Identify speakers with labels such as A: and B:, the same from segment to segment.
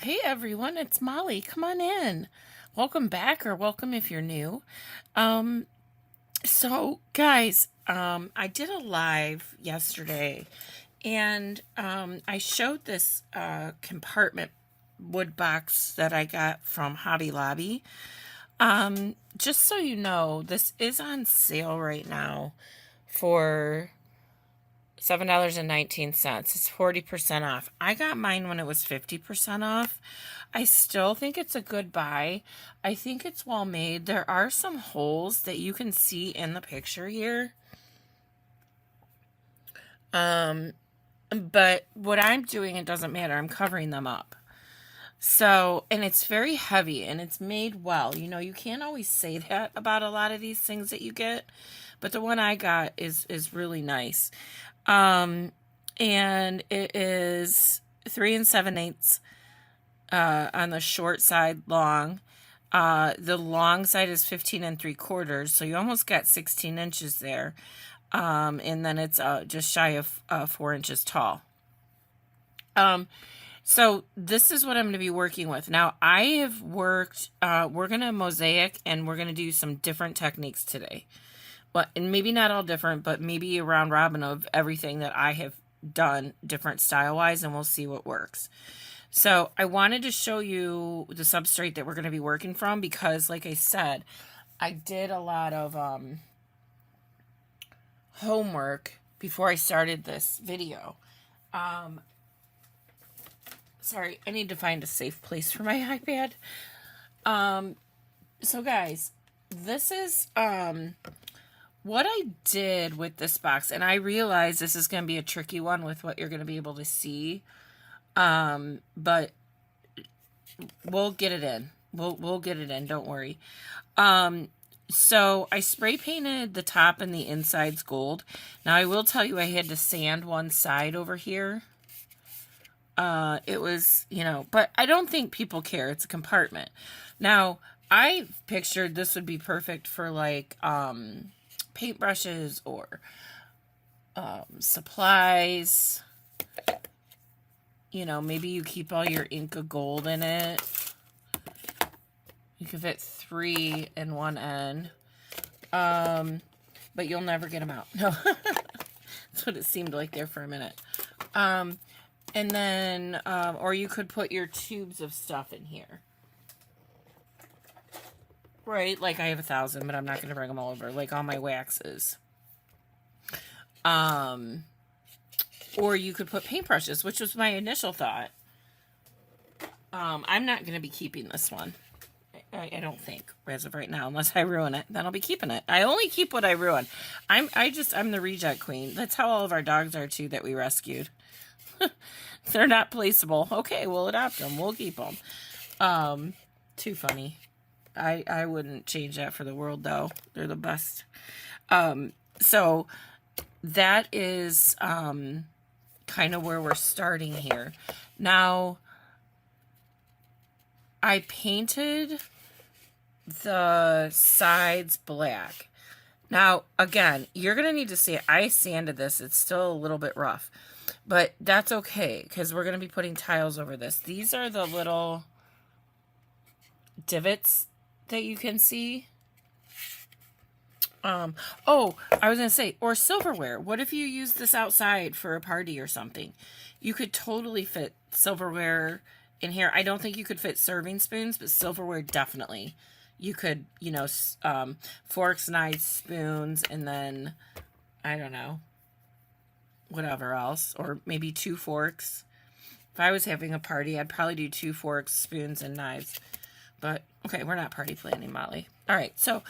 A: Hey everyone, it's Molly. Come on in. Welcome back, or welcome if you're new. I did a live yesterday, and I showed this compartment wood box that I got from Hobby Lobby. Just so you know, this is on sale right now for $7.19. It's 40% off. I got mine when it was 50% off. I still think it's a good buy. I think it's well made. There are some holes that you can see in the picture here. But what I'm doing, it doesn't matter. I'm covering them up. So, and it's very heavy and it's made well. You know, you can't always say that about a lot of these things that you get, but the one I got is really nice. And it is 3 7/8 on the short side long. The long side is 15 3/4, so you almost got 16 inches there. And then it's just shy of 4 inches tall. So this is what I'm going to be working with. Now, I have worked, we're going to mosaic, and we're going to do some different techniques today. But, and maybe not all different, but maybe a round robin of everything that I have done different style-wise, and we'll see what works. So I wanted to show you the substrate that we're going to be working from because, like I said, I did a lot of homework before I started this video. Sorry, I need to find a safe place for my iPad. So guys, this is what I did with this box, and I realize this is going to be a tricky one with what you're going to be able to see, but we'll get it in. We'll get it in, don't worry. So I spray painted the top and the insides gold. Now I will tell you I had to sand one side over here. It was, you know, but I don't think people care. It's a compartment. Now, I pictured this would be perfect for like paintbrushes or supplies. You know, maybe you keep all your Inca gold in it. You can fit 3 in one end. But you'll never get them out. No. That's what it seemed like there for a minute. And then, or you could put your tubes of stuff in here. Right, like I have 1,000, but I'm not going to bring them all over. Like all my waxes. Or you could put paintbrushes, which was my initial thought. I'm not going to be keeping this one. I don't think, as of right now, unless I ruin it, then I'll be keeping it. I only keep what I ruin. I'm the reject queen. That's how all of our dogs are, too, that we rescued. They're not placeable. Okay, we'll adopt them. We'll keep them. Too funny. I wouldn't change that for the world, though. They're the best. So that is kind of where we're starting here. Now, I painted the sides black. Now, again, you're going to need to see it. I sanded this. It's still a little bit rough. But that's okay, because we're going to be putting tiles over this. These are the little divots that you can see. Oh, I was going to say, or silverware. What if you use this outside for a party or something? You could totally fit silverware in here. I don't think you could fit serving spoons, but silverware definitely. You could, you know, forks, knives, spoons, and then, I don't know, whatever else, or maybe 2 forks. If I was having a party, I'd probably do 2 forks, spoons, and knives. But, okay, we're not party planning, Molly. All right, so,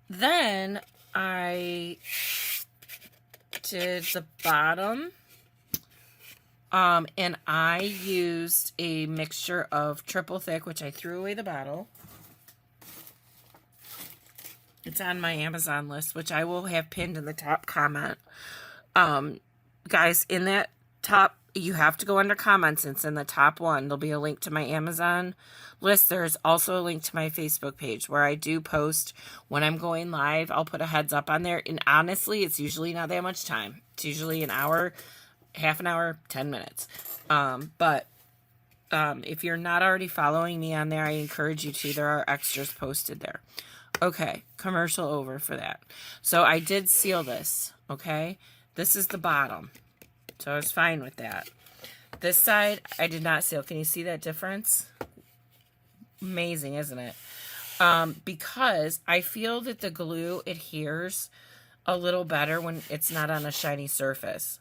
A: then I did the bottom, and I used a mixture of triple thick, which I threw away the bottle. It's on my Amazon list, which I will have pinned in the top comment. Guys, in that top, you have to go under comments. It's in the top one. There'll be a link to my Amazon list. There's also a link to my Facebook page where I do post when I'm going live. I'll put a heads up on there. And honestly, it's usually not that much time. It's usually an hour, half an hour, 10 minutes. But If you're not already following me on there, I encourage you to. There are extras posted there. Okay, commercial over for that. So I did seal this, okay? This is the bottom. So I was fine with that. This side, I did not seal. Can you see that difference? Amazing, isn't it? Because I feel that the glue adheres a little better when it's not on a shiny surface.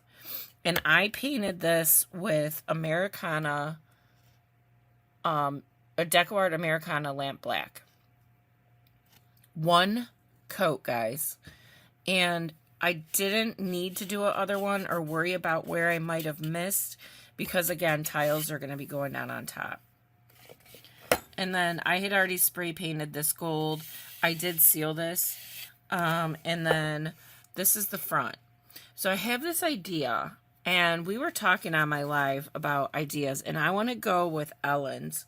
A: And I painted this with Americana, a DecoArt Americana Lamp Black. One coat, guys. And I didn't need to do a other one or worry about where I might have missed because, again, tiles are going to be going down on top. And then I had already spray painted this gold. I did seal this. And then this is the front. So I have this idea, and we were talking on my live about ideas, and I want to go with Ellen's,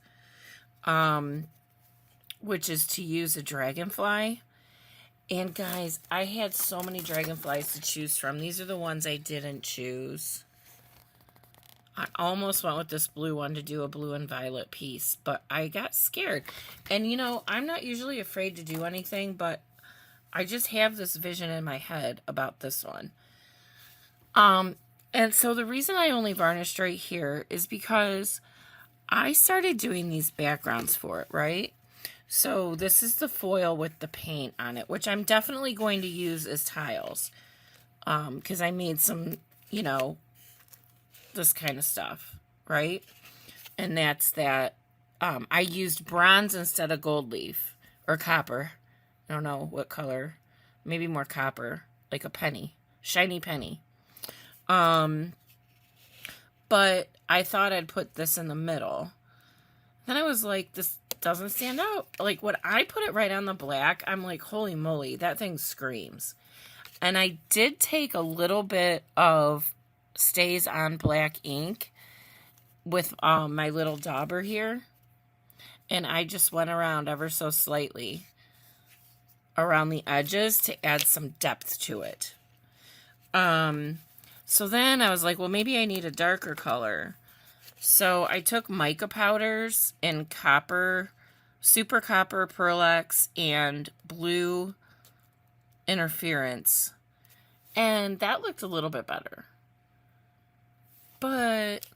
A: which is to use a dragonfly. And guys, I had so many dragonflies to choose from. These are the ones I didn't choose. I almost went with this blue one to do a blue and violet piece, but I got scared. And you know, I'm not usually afraid to do anything, but I just have this vision in my head about this one. And so the reason I only varnished right here is because I started doing these backgrounds for it, right? So this is the foil with the paint on it, which I'm definitely going to use as tiles. Because I made some, you know, this kind of stuff, right? And that's that. I used bronze instead of gold leaf or copper. I don't know what color. Maybe more copper, like a penny, shiny penny. But I thought I'd put this in the middle. Then I was like, this doesn't stand out. Like, when I put it right on the black, I'm like, holy moly, that thing screams. And I did take a little bit of Stays On Black ink with my little dauber here. And I just went around ever so slightly around the edges to add some depth to it. So then I was like, well, maybe I need a darker color. So I took mica powders and copper, super copper, Pearl-Ex, and blue interference. And that looked a little bit better. But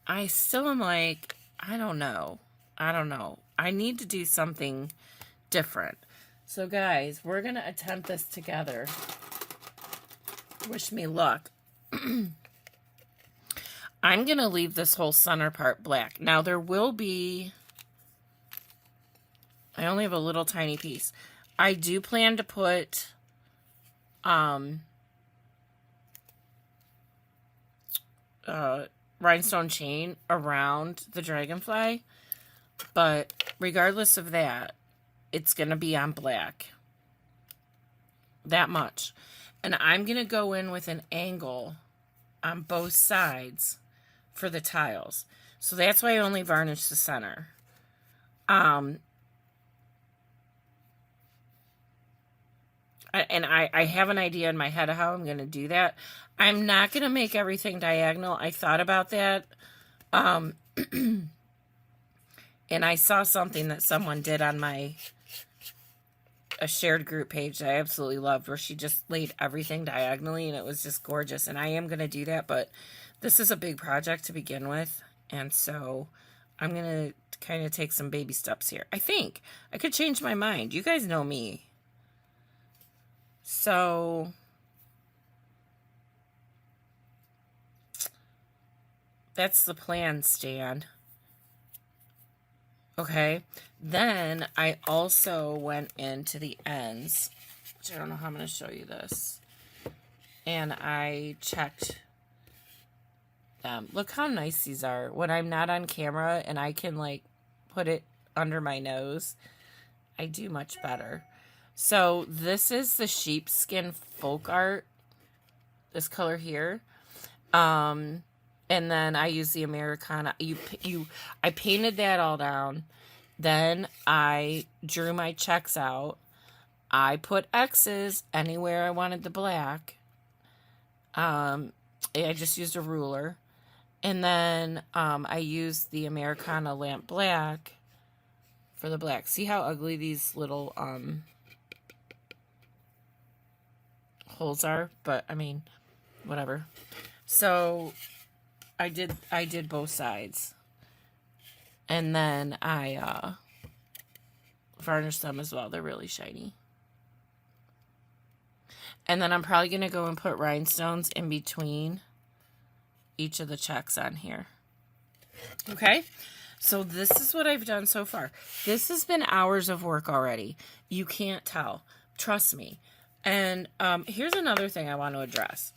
A: I still am like, I don't know. I need to do something different. So guys, we're going to attempt this together. Wish me luck. I'm going to leave this whole center part black. Now, there will be... I only have a little tiny piece. I do plan to put... rhinestone chain around the dragonfly. But regardless of that, it's going to be on black. That much. And I'm going to go in with an angle on both sides for the tiles. So that's why I only varnished the center. And I have an idea in my head of how I'm going to do that. I'm not going to make everything diagonal. I thought about that. And I saw something that someone did on a shared group page that I absolutely loved, where she just laid everything diagonally, and it was just gorgeous. And I am going to do that, but this is a big project to begin with, and so I'm going to kind of take some baby steps here. I think I could change my mind. You guys know me. So that's the plan, Stan. Okay, then I also went into the ends, which I don't know how I'm going to show you this, and I checked them. Look how nice these are. When I'm not on camera and I can, like, put it under my nose, I do much better. So this is the sheepskin folk art, this color here. And then I use the Americana. I painted that all down. Then I drew my checks out. I put X's anywhere I wanted the black. I just used a ruler. And then I used the Americana Lamp Black for the black. See how ugly these little holes are? But, I mean, whatever. So, I did both sides. And then I varnished them as well. They're really shiny. And then I'm probably going to go and put rhinestones in between each of the checks on here. Okay? So this is what I've done so far. This has been hours of work already. You can't tell. Trust me. And here's another thing I want to address.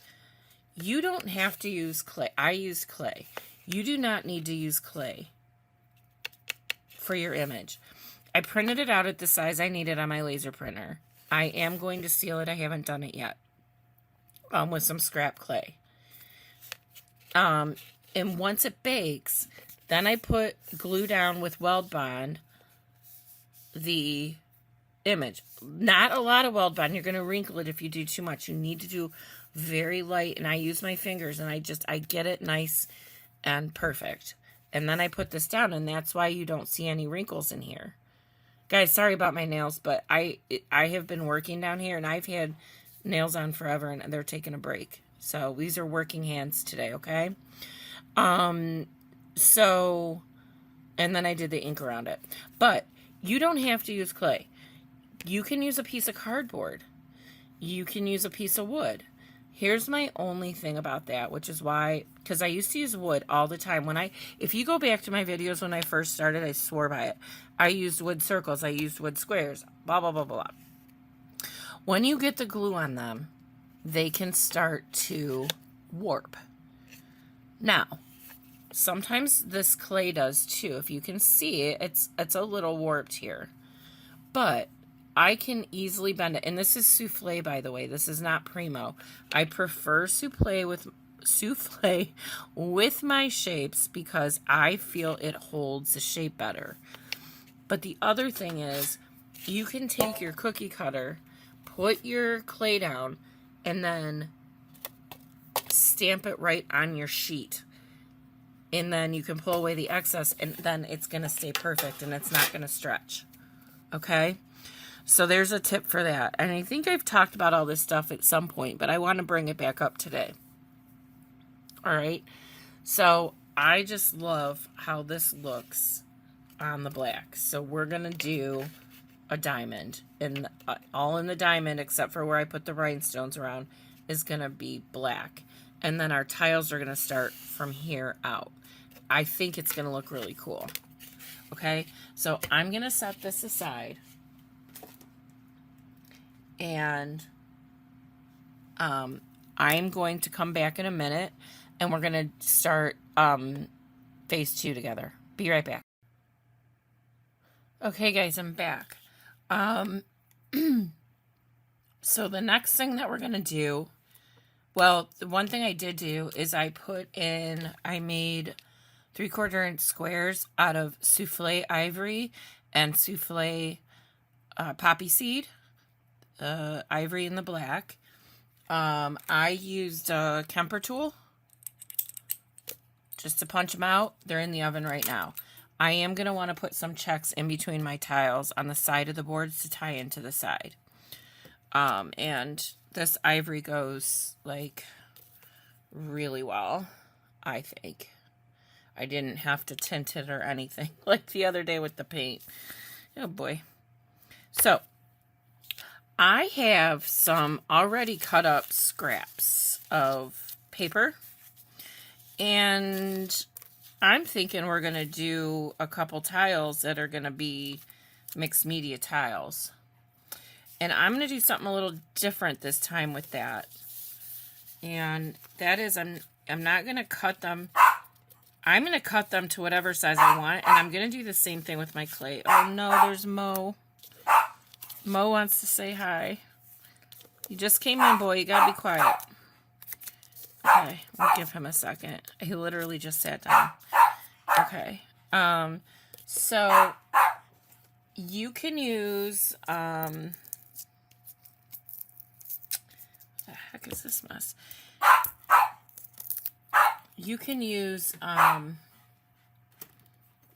A: You don't have to use clay. I use clay. You do not need to use clay for your image. I printed it out at the size I needed on my laser printer. I am going to seal it. I haven't done it yet. With some scrap clay. And once it bakes, then I put glue down with Weld Bond the image. Not a lot of Weld Bond. You're going to wrinkle it if you do too much. You need to do very light, and I use my fingers, and I get it nice and perfect. And then I put this down, and that's why you don't see any wrinkles in here. Guys, sorry about my nails, but I have been working down here, and I've had nails on forever, and they're taking a break. So these are working hands today, okay? So, and then I did the ink around it. But you don't have to use clay. You can use a piece of cardboard. You can use a piece of wood. Here's my only thing about that, which is why, because I used to use wood all the time. If you go back to my videos when I first started, I swore by it. I used wood circles. I used wood squares. Blah, blah, blah, blah. When you get the glue on them, they can start to warp. Now, sometimes this clay does too. If you can see it, it's a little warped here. But I can easily bend it. And this is souffle, by the way. This is not primo. I prefer souffle with my shapes because I feel it holds the shape better. But the other thing is, you can take your cookie cutter, put your clay down, and then stamp it right on your sheet. And then you can pull away the excess, and then it's going to stay perfect, and it's not going to stretch. Okay? So there's a tip for that. And I think I've talked about all this stuff at some point, but I want to bring it back up today. All right? So I just love how this looks on the black. So we're going to do a diamond. And all in the diamond, except for where I put the rhinestones around, is going to be black. And then our tiles are going to start from here out. I think it's going to look really cool. Okay? So I'm going to set this aside. And I'm going to come back in a minute, and we're going to start phase 2 together. Be right back. Okay, guys, I'm back. So the next thing that we're going to do, well, the one thing I did do is I made 3/4 inch squares out of souffle ivory and souffle poppy seed. Ivory in the black. I used a Kemper tool just to punch them out. They're in the oven right now. I am going to want to put some checks in between my tiles on the side of the boards to tie into the side. And this ivory goes like really well, I think. I didn't have to tint it or anything like the other day with the paint. Oh boy. So I have some already cut up scraps of paper, and I'm thinking we're going to do a couple tiles that are going to be mixed media tiles. And I'm going to do something a little different this time with that. And that is, I'm not going to cut them. I'm going to cut them to whatever size I want, and I'm going to do the same thing with my clay. Oh no, there's Mo. Mo wants to say hi. You just came in, boy. You gotta be quiet. Okay, we'll give him a second. He literally just sat down. Okay. So you can use what the heck is this mess? you can use,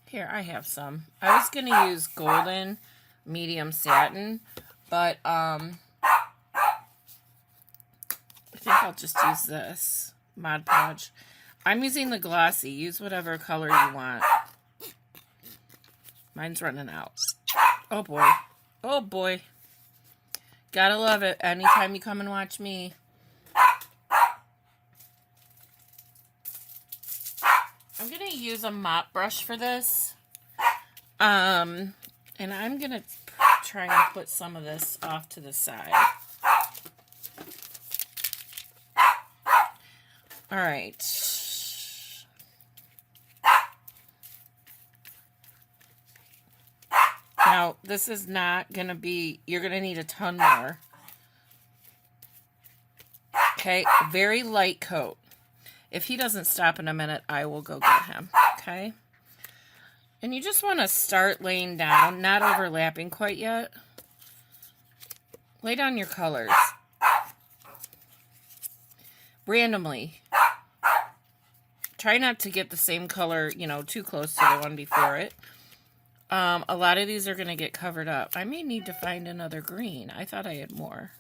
A: here, I have some. I was going to use golden medium satin, but I think I'll just use this Mod Podge. I'm using the glossy. Use whatever color you want. Mine's running out. Oh boy. Oh boy. Gotta love it anytime you come and watch me. I'm going to use a mop brush for this. And I'm going to try and put some of this off to the side. All right. Now, this is not going to be, you're going to need a ton more. Okay, very light coat. If he doesn't stop in a minute, I will go get him, okay? And you just want to start laying down, not overlapping quite yet. Lay down your colors. Randomly. Try not to get the same color, you know, too close to the one before it. A lot of these are going to get covered up. I may need to find another green. I thought I had more.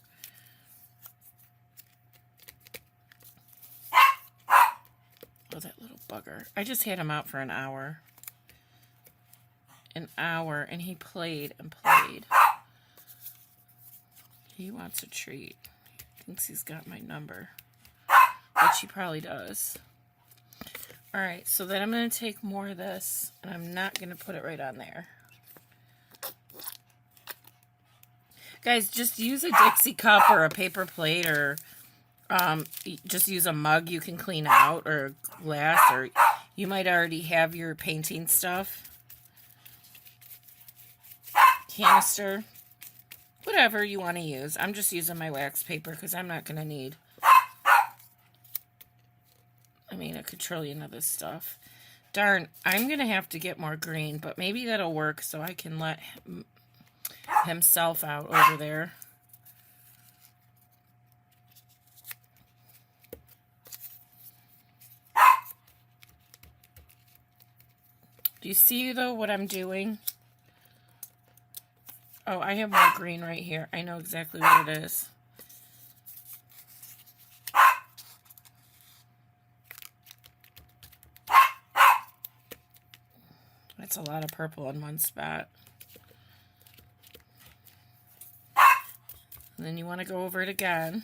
A: Oh, that little bugger. I just had him out for an hour. An hour, and he played and played. He wants a treat. He thinks he's got my number. Which he probably does. Alright, so then I'm going to take more of this, and I'm not going to put it right on there. Guys, just use a Dixie cup or a paper plate, or just use a mug you can clean out, or glass, or you might already have your painting stuff. Canister. Whatever you want to use. I'm just using my wax paper because I'm not going to need... I mean, a quadrillion of this stuff. Darn, I'm going to have to get more green, but maybe that'll work so I can let himself out over there. Do you see, though, what I'm doing? Oh, I have more green right here. I know exactly what it is. That's a lot of purple in one spot. And then you want to go over it again.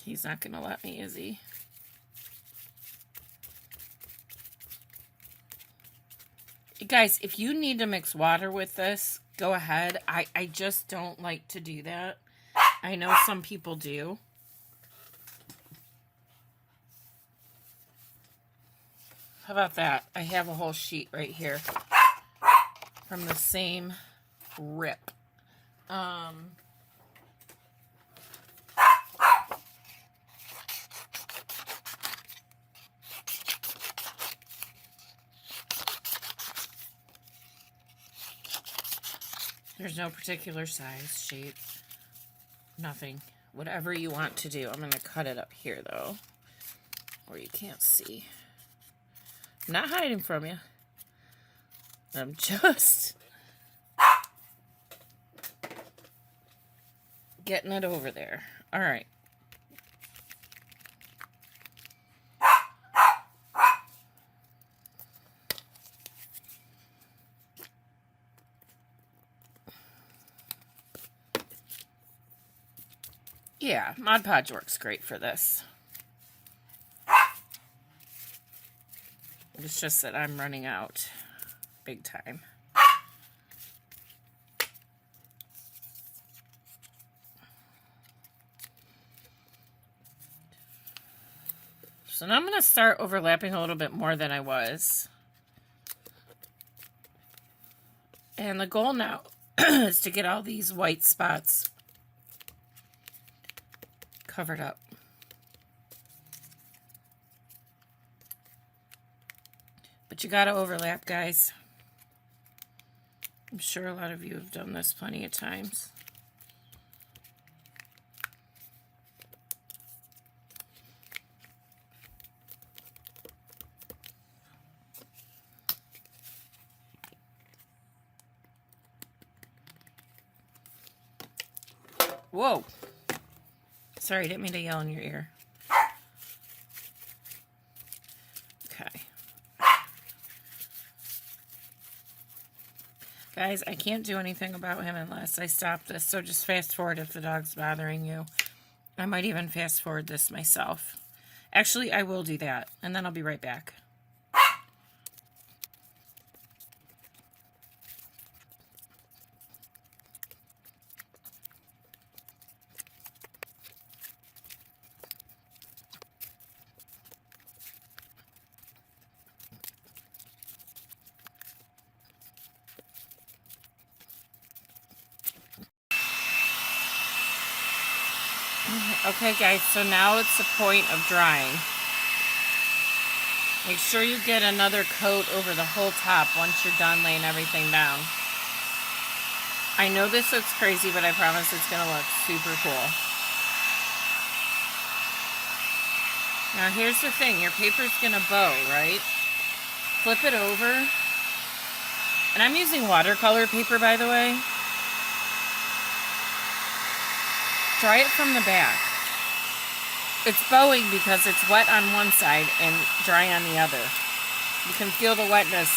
A: He's not going to let me, is he? Guys, if you need to mix water with this, go ahead. I just don't like to do that. I know some people do. How about that? I have a whole sheet right here from the same rip. There's no particular size, shape, nothing. Whatever you want to do. I'm going to cut it up here, though, where you can't see. I'm not hiding from you. I'm just getting it over there. All right. Yeah, Mod Podge works great for this. It's just that I'm running out big time. So now I'm going to start overlapping a little bit more than I was. And the goal now is to get all these white spots covered up. But you got to overlap, guys. I'm sure a lot of you have done this plenty of times. Whoa. Sorry, I didn't mean to yell in your ear. Okay. Guys, I can't do anything about him unless I stop this, so just fast forward if the dog's bothering you. I might even fast forward this myself. Actually, I will do that, and then I'll be right back. Okay, guys, so now it's the point of drying. Make sure you get another coat over the whole top once you're done laying everything down. I know this looks crazy, but I promise it's going to look super cool. Now here's the thing, your paper's going to bow, right? Flip it over. And I'm using watercolor paper, by the way. Dry it from the back. It's bowing because it's wet on one side and dry on the other. You can feel the wetness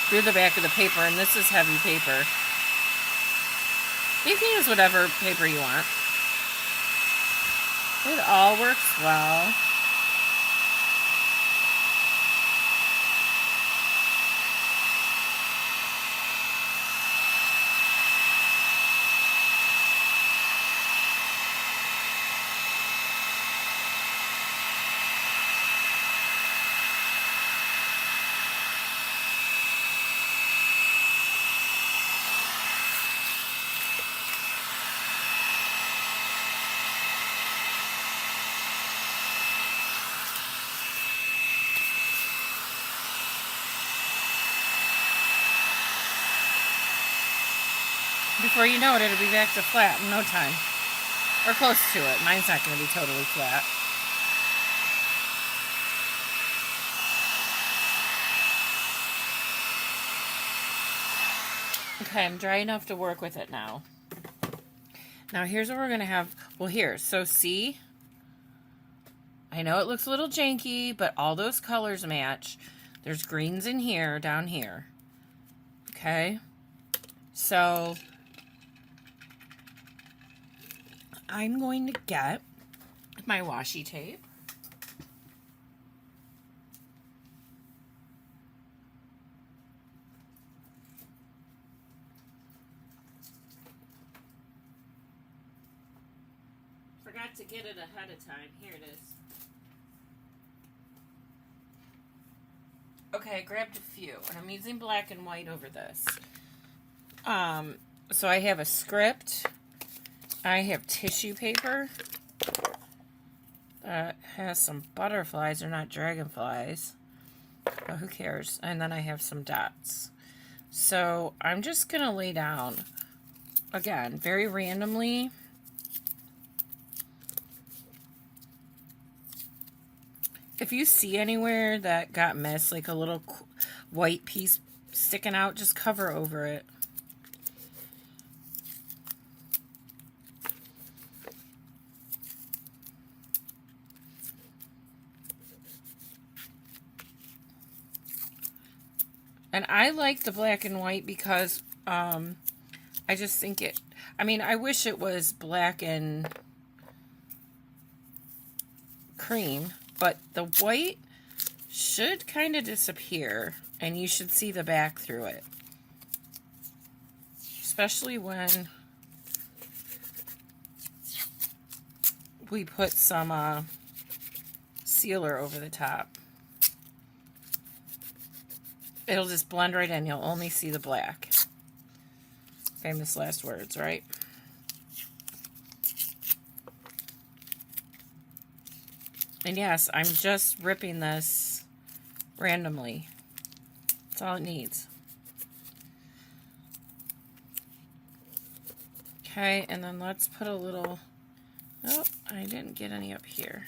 A: through the back of the paper, and this is heavy paper. You can use whatever paper you want. It all works well. Before you know it, it'll be back to flat in no time. Or close to it. Mine's not going to be totally flat. Okay, I'm dry enough to work with it now. Now here's what we're going to have. Well, here. So see? I know it looks a little janky, but all those colors match. There's greens in here, down here. Okay? So I'm going to get my washi tape. Forgot to get it ahead of time. Here it is. Okay, I grabbed a few, and I'm using black and white over this. So I have a script. I have tissue paper that has some butterflies. They're not dragonflies, but who cares? And then I have some dots. So I'm just going to lay down, again, very randomly. If you see anywhere that got missed, like a little white piece sticking out, just cover over it. And I like the black and white because I just think it, I mean, I wish it was black and cream, but the white should kind of disappear and you should see the back through it. Especially when we put some sealer over the top. It'll just blend right in. You'll only see the black. Famous last words, right? And yes, I'm just ripping this randomly. That's all it needs. Okay, and then let's put a little... Oh, I didn't get any up here.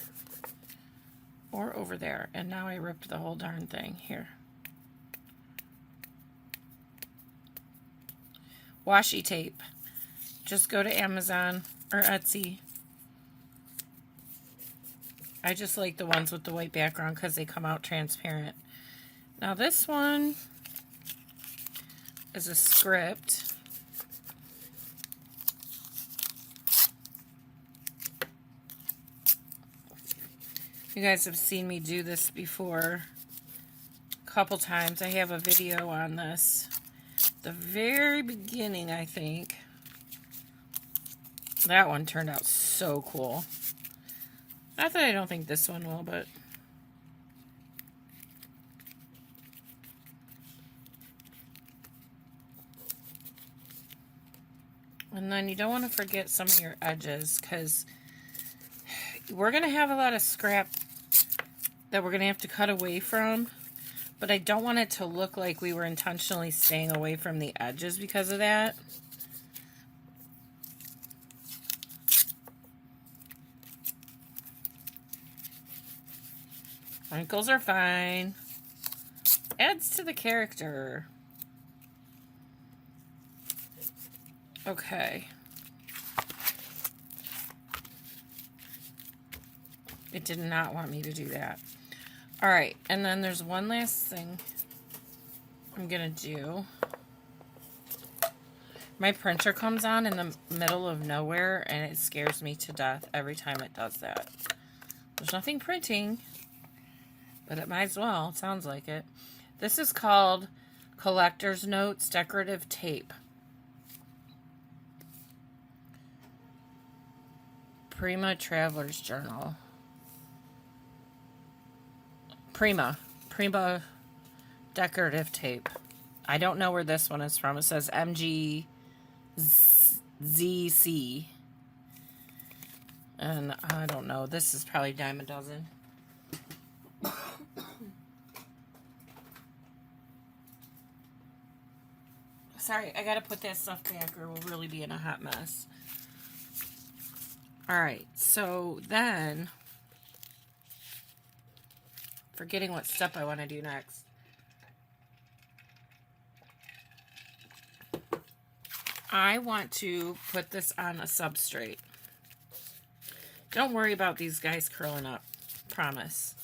A: Or over there. And now I ripped the whole darn thing. Here. Washi tape. Just go to Amazon, or Etsy. I just like the ones with the white background because they come out transparent. Now this one is a script. You guys have seen me do this before a couple times. I have a video on this. The very beginning, I think. That one turned out so cool. Not that I don't think this one will, but... And then you don't want to forget some of your edges, because we're going to have a lot of scrap that we're going to have to cut away from. But I don't want it to look like we were intentionally staying away from the edges because of that. Wrinkles are fine. Adds to the character. Okay. It did not want me to do that. Alright, and then there's one last thing I'm gonna do. My printer comes on in the middle of nowhere, and it scares me to death every time it does that. There's nothing printing, but it might as well. It sounds like it. This is called Collector's Notes Decorative Tape. Prima Traveler's Journal. Prima Decorative Tape. I don't know where this one is from. It says MGZC. And I don't know. This is probably dime a dozen. Sorry, I gotta put that stuff back or we'll really be in a hot mess. Alright, so then... Forgetting what step I want to do next. I want to put this on a substrate. Don't worry about these guys curling up. Promise.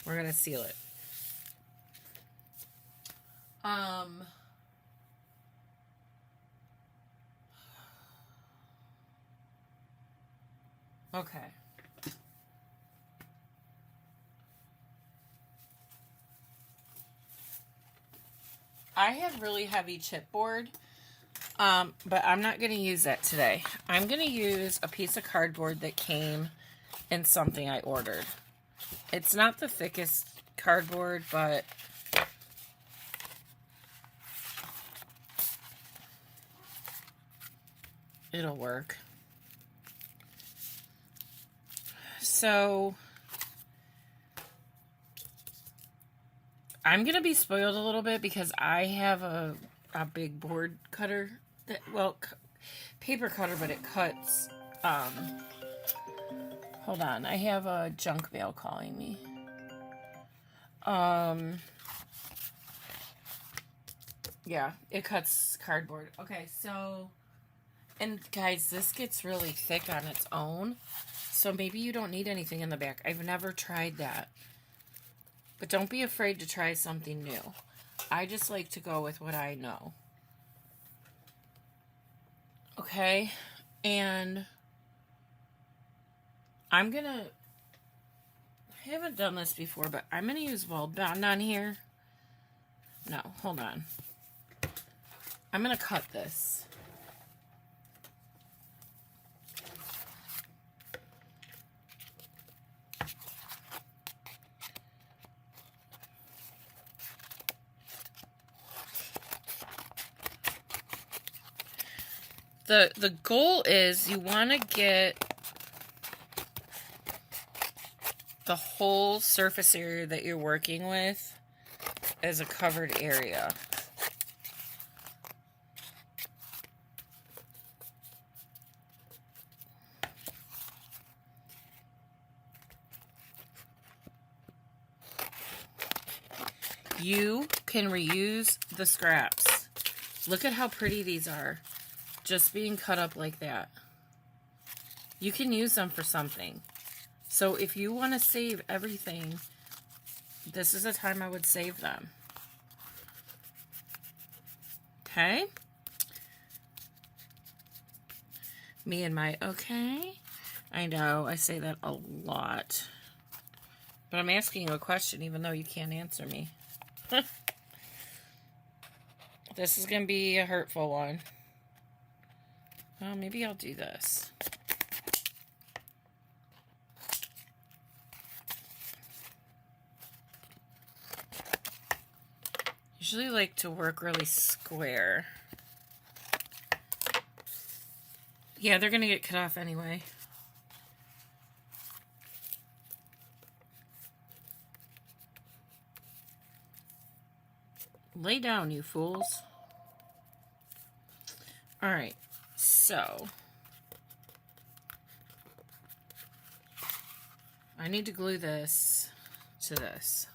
A: We're going to seal it. Okay. I have really heavy chipboard, but I'm not going to use that today. I'm going to use a piece of cardboard that came in something I ordered. It's not the thickest cardboard, but it'll work. So... I'm going to be spoiled a little bit because I have a big board cutter. That, well, paper cutter, but it cuts. Hold on. I have a junk mail calling me. Yeah, it cuts cardboard. Okay, so... And guys, this gets really thick on its own. So maybe you don't need anything in the back. I've never tried that. But don't be afraid to try something new. I just like to go with what I know. Okay? And I'm gonna... I haven't done this before, but I'm gonna use Weld Bond on here. No, hold on. I'm gonna cut this. The goal is you want to get the whole surface area that you're working with as a covered area. You can reuse the scraps. Look at how pretty these are. Just being cut up like that. You can use them for something. So if you want to save everything, this is a time I would save them. Okay? Me and my okay. I know, I say that a lot. But I'm asking you a question even though you can't answer me. This is going to be a hurtful one. Well, maybe I'll do this. Usually like to work really square. Yeah, they're going to get cut off anyway. Lay down, you fools. Alright, so I need to glue this to this.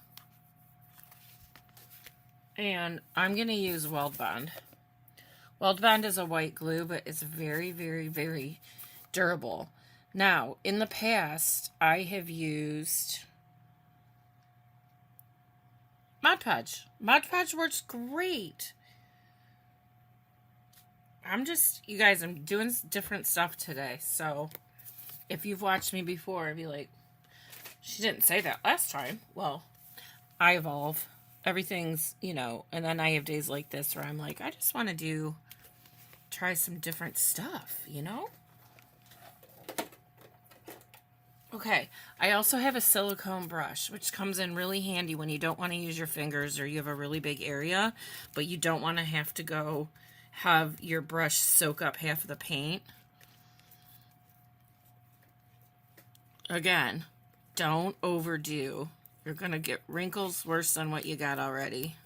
A: And I'm going to use Weld Bond. Weld Bond is a white glue, but it's very, very, very durable. Now, in the past, I have used Mod Podge. Mod Podge works great. You guys, I'm doing different stuff today. So, if you've watched me before, I'd be like, she didn't say that last time. Well, I evolve. Everything's, and then I have days like this where I'm like, I just want to try some different stuff, Okay, I also have a silicone brush, which comes in really handy when you don't want to use your fingers or you have a really big area, but you don't want to have to have your brush soak up half of the paint. Again, don't overdo. You're going to get wrinkles worse than what you got already.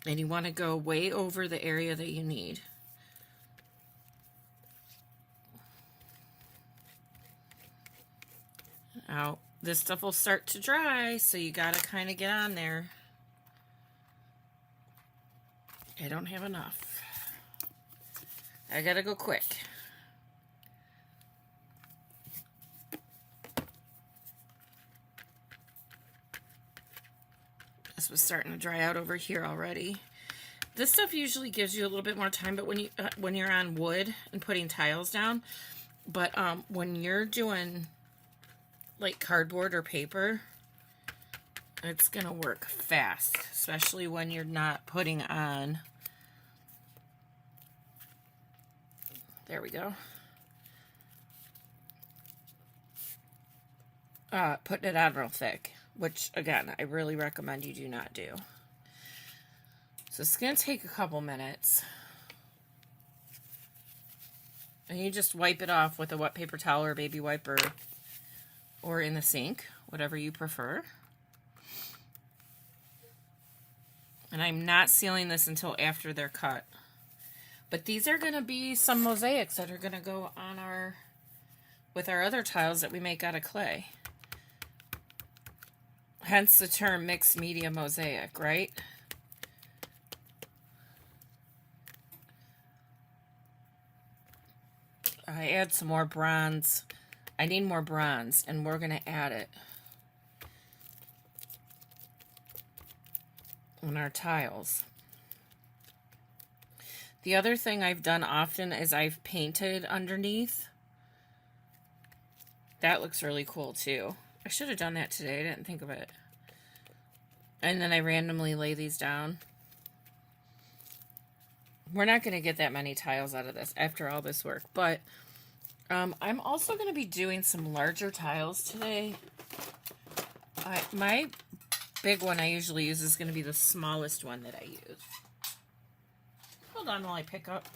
A: And you want to go way over the area that you need. Now, this stuff will start to dry, so you got to kind of get on there. I don't have enough. I got to go quick. This was starting to dry out over here already. This stuff usually gives you a little bit more time, but when you're on wood and putting tiles down, but when you're doing like cardboard or paper, it's gonna work fast, especially when you're not putting on. There we go. Putting it on real thick, which again, I really recommend you do not do. So it's gonna take a couple minutes. And you just wipe it off with a wet paper towel or baby wiper or in the sink, whatever you prefer. And I'm not sealing this until after they're cut. But these are going to be some mosaics that are going to go on with our other tiles that we make out of clay. Hence the term mixed media mosaic, right? I add some more bronze. I need more bronze, and we're going to add it on our tiles. The other thing I've done often is I've painted underneath. That looks really cool too. I should have done that today. I didn't think of it. And then I randomly lay these down. We're not going to get that many tiles out of this after all this work, but I'm also going to be doing some larger tiles today. My big one I usually use is going to be the smallest one that I use. Hold on while I pick up.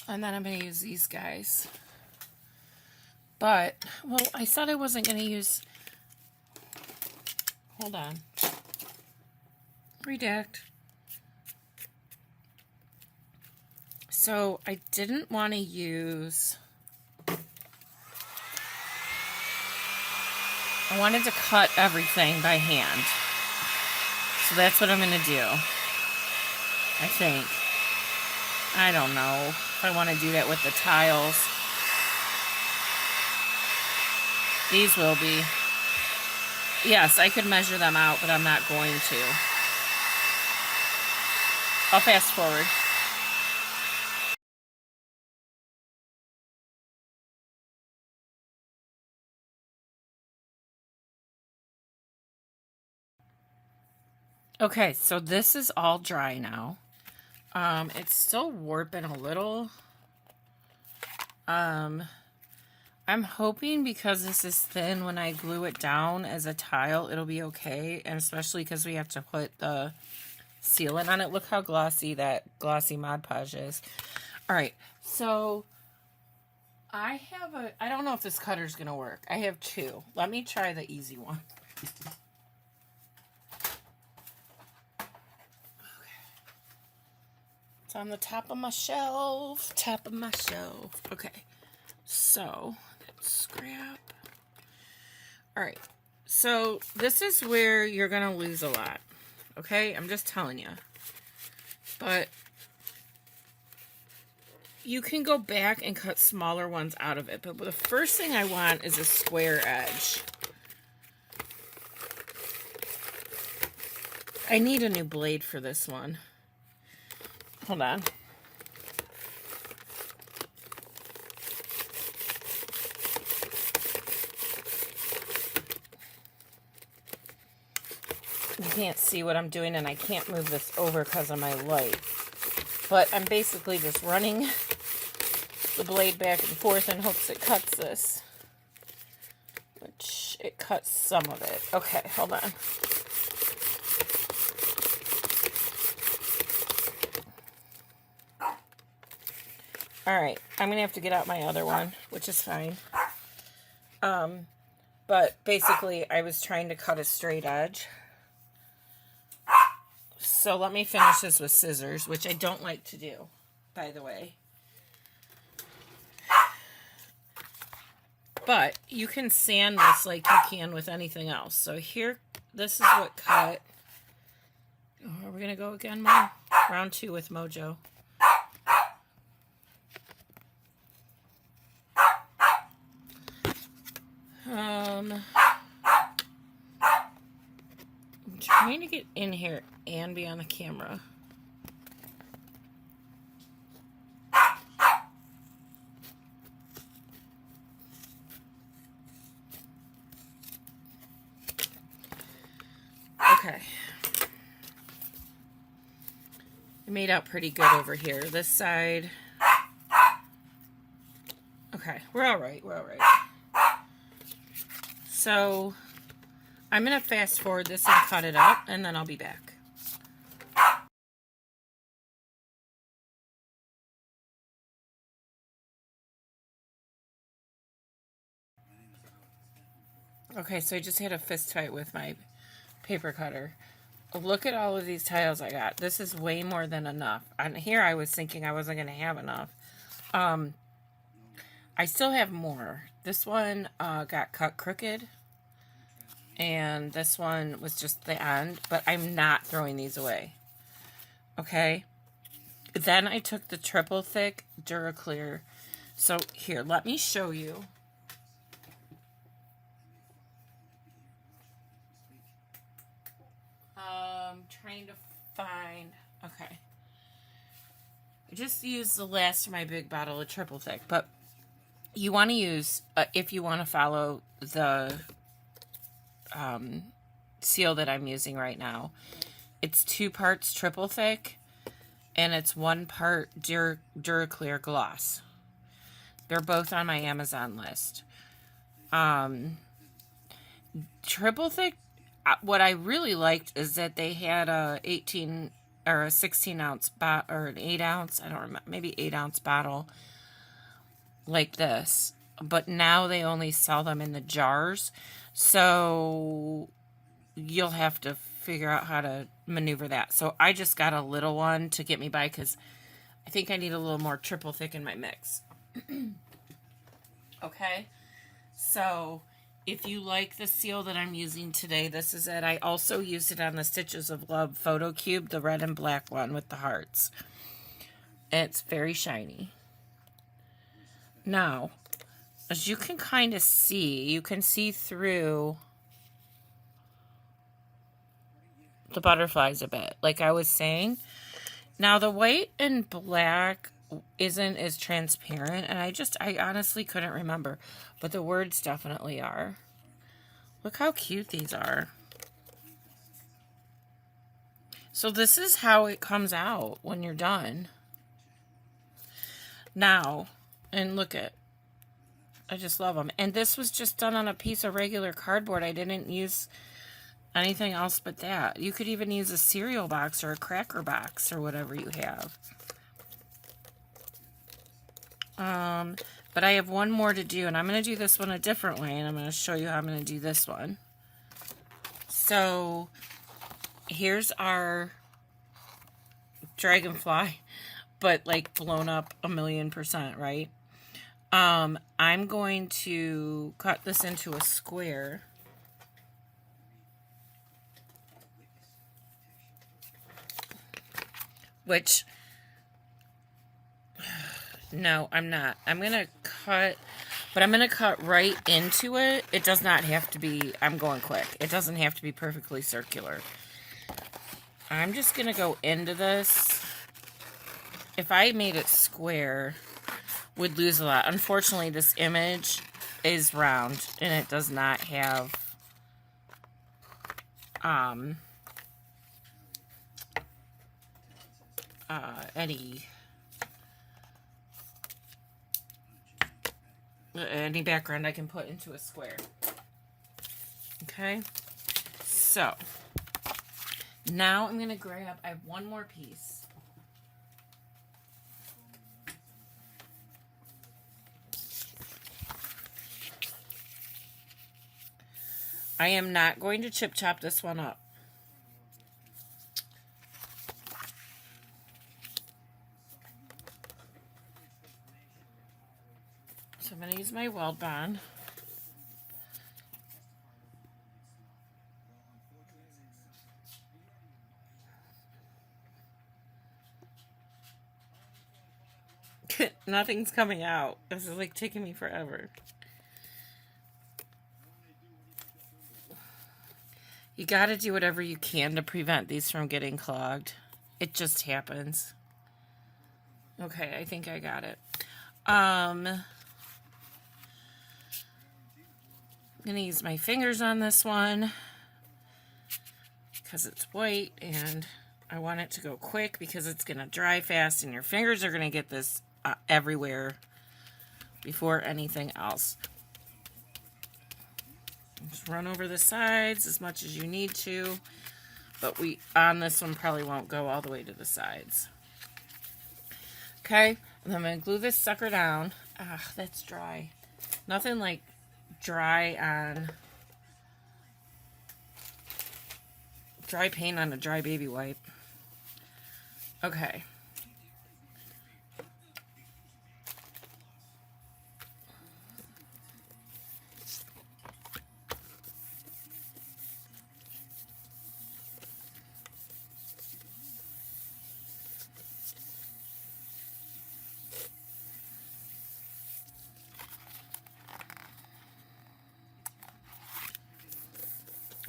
A: And then I'm going to use these guys. But, well, I said I wasn't going to use... Hold on. Redact. So, I didn't want to use... I wanted to cut everything by hand. So that's what I'm going to do. I think. I don't know. if I want to do that with the tiles. These will be. Yes, I could measure them out, but I'm not going to. I'll fast forward. Okay, so this is all dry now. It's still warping a little. I'm hoping because this is thin, when I glue it down as a tile, it'll be okay. And especially because we have to put the sealant on it. Look how glossy that glossy Mod Podge is. All right, so I don't know if this cutter's going to work. I have two. Let me try the easy one. It's on the top of my shelf. Okay, so that's scrap. All right, so this is where you're gonna lose a lot. Okay, I'm just telling you. But you can go back and cut smaller ones out of it. But the first thing I want is a square edge. I need a new blade for this one. Hold on. You can't see what I'm doing, and I can't move this over because of my light. But I'm basically just running the blade back and forth in hopes it cuts this. Which, it cuts some of it. Okay, hold on. Alright, I'm going to have to get out my other one, which is fine. But basically, I was trying to cut a straight edge. So let me finish this with scissors, which I don't like to do, by the way. But you can sand this like you can with anything else. So here, this is what cut. Oh, are we going to go again, Mo? Round 2 with Mojo. I'm trying to get in here and be on the camera. Okay. It made out pretty good over here. This side. Okay, we're all right. We're all right. So I'm going to fast forward this and cut it up, and then I'll be back. Okay, so I just had a fist fight with my paper cutter. Look at all of these tiles I got. This is way more than enough. And here I was thinking I wasn't going to have enough. I still have more. This one got cut crooked. And this one was just the end. But I'm not throwing these away. Okay? Then I took the triple thick Duraclear. So here, let me show you. Trying to find, okay. I just used the last of my big bottle of triple thick, but you want to use, if you want to follow the seal that I'm using right now, it's 2 parts triple thick, and it's 1 part Duraclear gloss. They're both on my Amazon list. Triple thick, what I really liked is that they had a 18 or a 16 ounce or an 8 ounce, I don't remember, maybe 8 ounce bottle like this. But now they only sell them in the jars. So you'll have to figure out how to maneuver that. So I just got a little one to get me by because I think I need a little more triple thick in my mix. Okay. So if you like the seal that I'm using today, this is it. I also used it on the Stitches of Love photo cube, the red and black one with the hearts. It's very shiny. Now, as you can kind of see, you can see through the butterflies a bit, like I was saying. Now, the white and black isn't as transparent, and I honestly couldn't remember, but the words definitely are. Look how cute these are. So this is how it comes out when you're done. Now, and look at, I just love them. And this was just done on a piece of regular cardboard. I didn't use anything else but that. You could even use a cereal box or a cracker box or whatever you have. But I have one more to do, and I'm going to do this one a different way, and I'm going to show you how I'm going to do this one. So, here's our dragonfly, but like blown up 1,000,000%, right? I'm going to cut this into a square. Which, no, I'm not. I'm going to cut, but I'm going to cut right into it. It does not have to be, I'm going quick. It doesn't have to be perfectly circular. I'm just going to go into this. If I made it square, would lose a lot. Unfortunately, this image is round, and it does not have, any background I can put into a square. Okay, so now I'm gonna grab, I have one more piece. I am not going to chip chop this one up. So I'm going to use my weld bond. Nothing's coming out. This is like taking me forever. You got to do whatever you can to prevent these from getting clogged. It just happens. Okay, I think I got it. I'm going to use my fingers on this one because it's white and I want it to go quick because it's going to dry fast and your fingers are going to get this everywhere before anything else. Just run over the sides as much as you need to, but we on this one probably won't go all the way to the sides. Okay, and I'm going to glue this sucker down. Ah, that's dry. Nothing like dry paint on a dry baby wipe. Okay.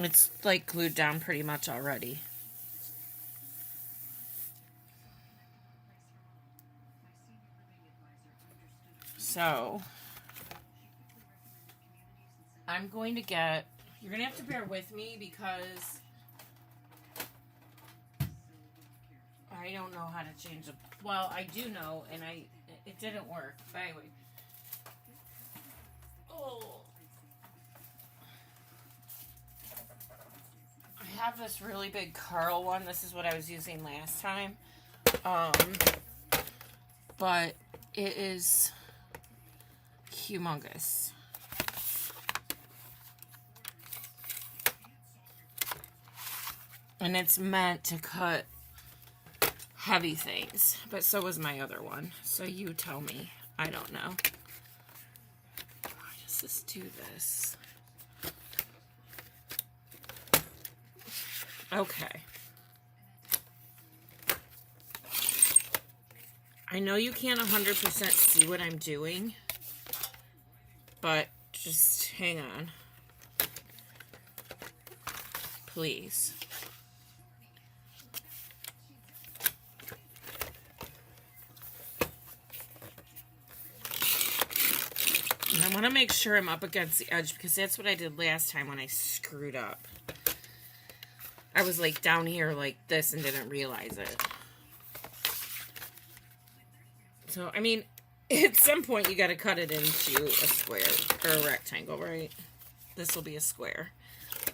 A: It's like glued down pretty much already. So, I'm going to get, you're going to have to bear with me because I don't know how to change the, well, I do know, and it didn't work. But anyway. Oh. I have this really big curl one. This is what I was using last time. But it is humongous. And it's meant to cut heavy things. But so was my other one. So you tell me. I don't know. Why does this do this? Okay. I know you can't 100% see what I'm doing, But just hang on. Please. And I want to make sure I'm up against the edge because that's what I did last time when I screwed up. I was like down here like this and didn't realize it. So, I mean, at some point you got to cut it into a square or a rectangle, right? This will be a square.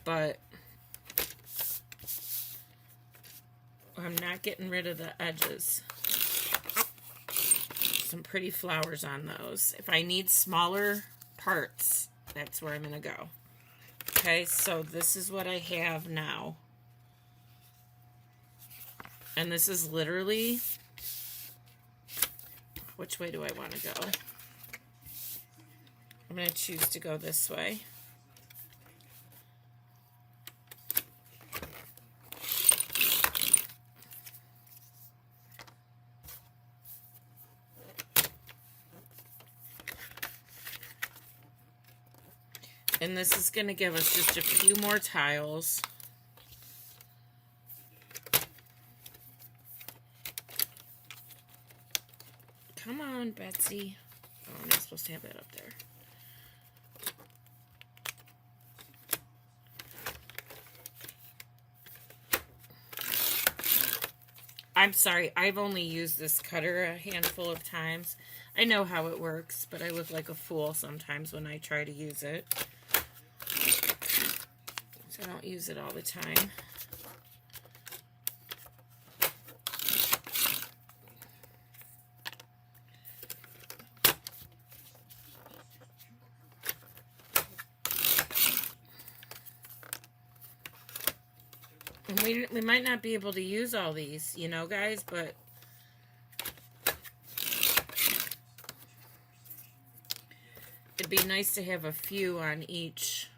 A: But I'm not getting rid of the edges. Some pretty flowers on those. If I need smaller parts, that's where I'm going to go. Okay, so this is what I have now. And this is literally, which way do I want to go? I'm going to choose to go this way. And this is going to give us just a few more tiles. Come on, Betsy. Oh, I'm not supposed to have that up there. I'm sorry, I've only used this cutter a handful of times. I know how it works, but I look like a fool sometimes when I try to use it. So I don't use it all the time. And we might not be able to use all these, you know, guys, but it'd be nice to have a few on each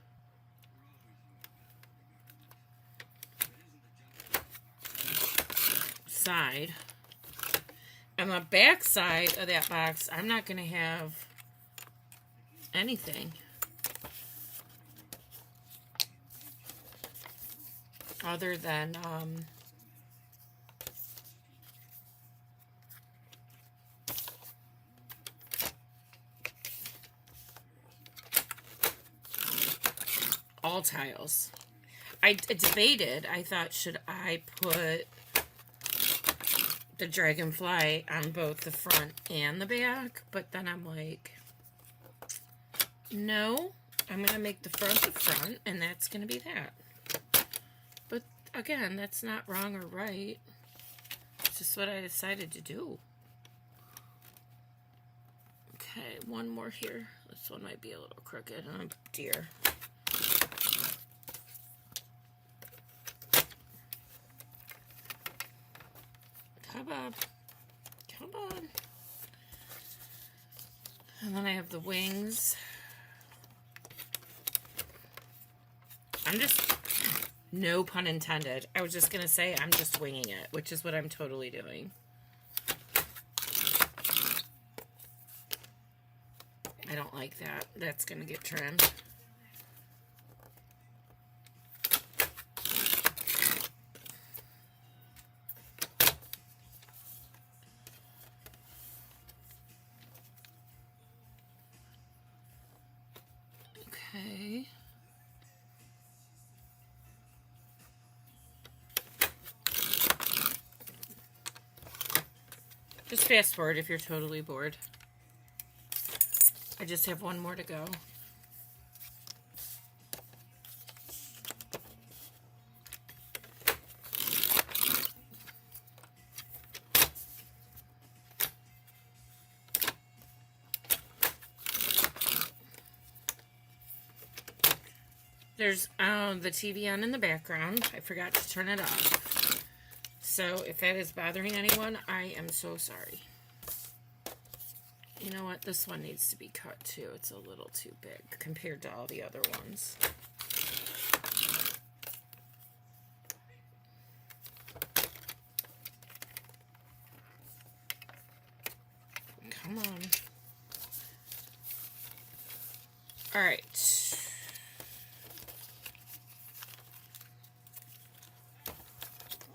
A: side. And the back side of that box, I'm not going to have anything other than all tiles. I debated, I thought, should I put the dragonfly on both the front and the back? But then I'm like, no, I'm going to make the front, and that's going to be that. But again, that's not wrong or right. It's just what I decided to do. Okay, one more here. This one might be a little crooked. Oh dear. Come on. Come on. And then I have the wings. I'm just, no pun intended. I was just going to say I'm just winging it, which is what I'm totally doing. I don't like that. That's going to get trimmed. Okay. Just fast forward if you're totally bored. I just have one more to go. There's the TV on in the background. I forgot to turn it off. So if that is bothering anyone, I am so sorry. You know what? This one needs to be cut too. It's a little too big compared to all the other ones. Come on. All right.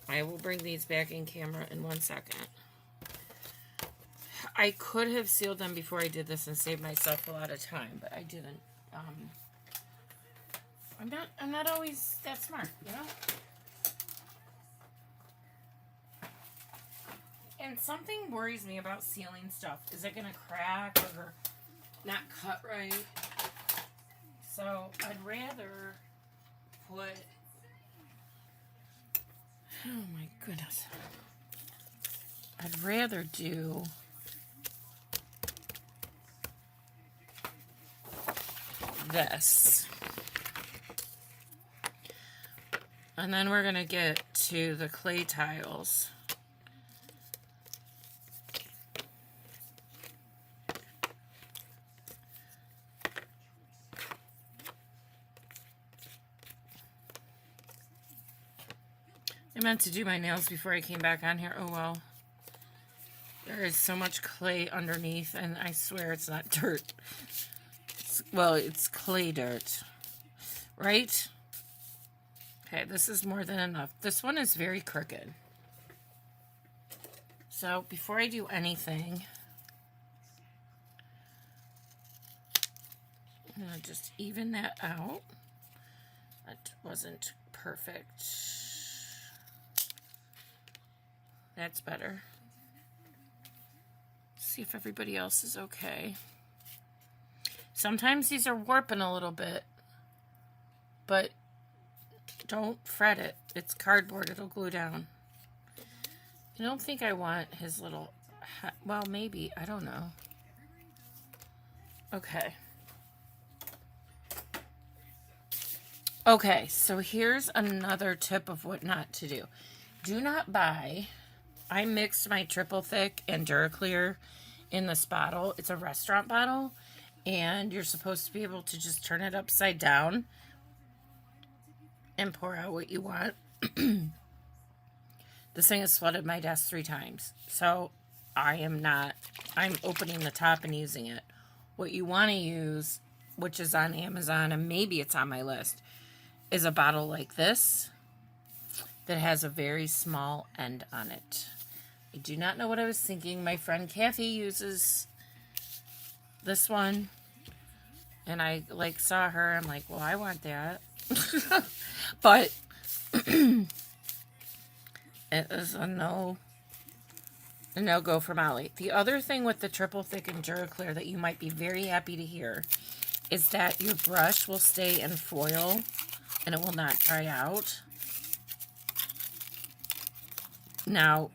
A: I will bring these back in camera in 1 second. I could have sealed them before I did this and saved myself a lot of time, but I didn't. I'm not always that smart, you know? And something worries me about sealing stuff. Is it going to crack or not cut right? So I'd rather put... Oh my goodness. I'd rather do this. And then we're going to get to the clay tiles. I meant to do my nails before I came back on here. Oh well. There is so much clay underneath, and I swear it's not dirt. Well, it's clay dirt. Right? Okay, this is more than enough. This one is very crooked. So, before I do anything, I'm going to just even that out. That wasn't perfect. That's better. See if everybody else is okay. Sometimes these are warping a little bit, but don't fret it. It's cardboard. It'll glue down. I don't think I want his little hat. Well, maybe. I don't know. Okay. Okay, so here's another tip of what not to do. Do not buy... I mixed my triple thick and Duraclear in this bottle. It's a restaurant bottle, and you're supposed to be able to just turn it upside down and pour out what you want. This thing has flooded my desk 3 times, so I'm opening the top and using it. What you want to use, which is on Amazon, and maybe it's on my list, is a bottle like this that has a very small end on it. I do not know what I was thinking. My friend Kathy uses this one, and I saw her. I'm like, well, I want that. But it is a no-go for Molly. The other thing with the triple thick and Duraclear that you might be very happy to hear is that your brush will stay in foil and it will not dry out. Now,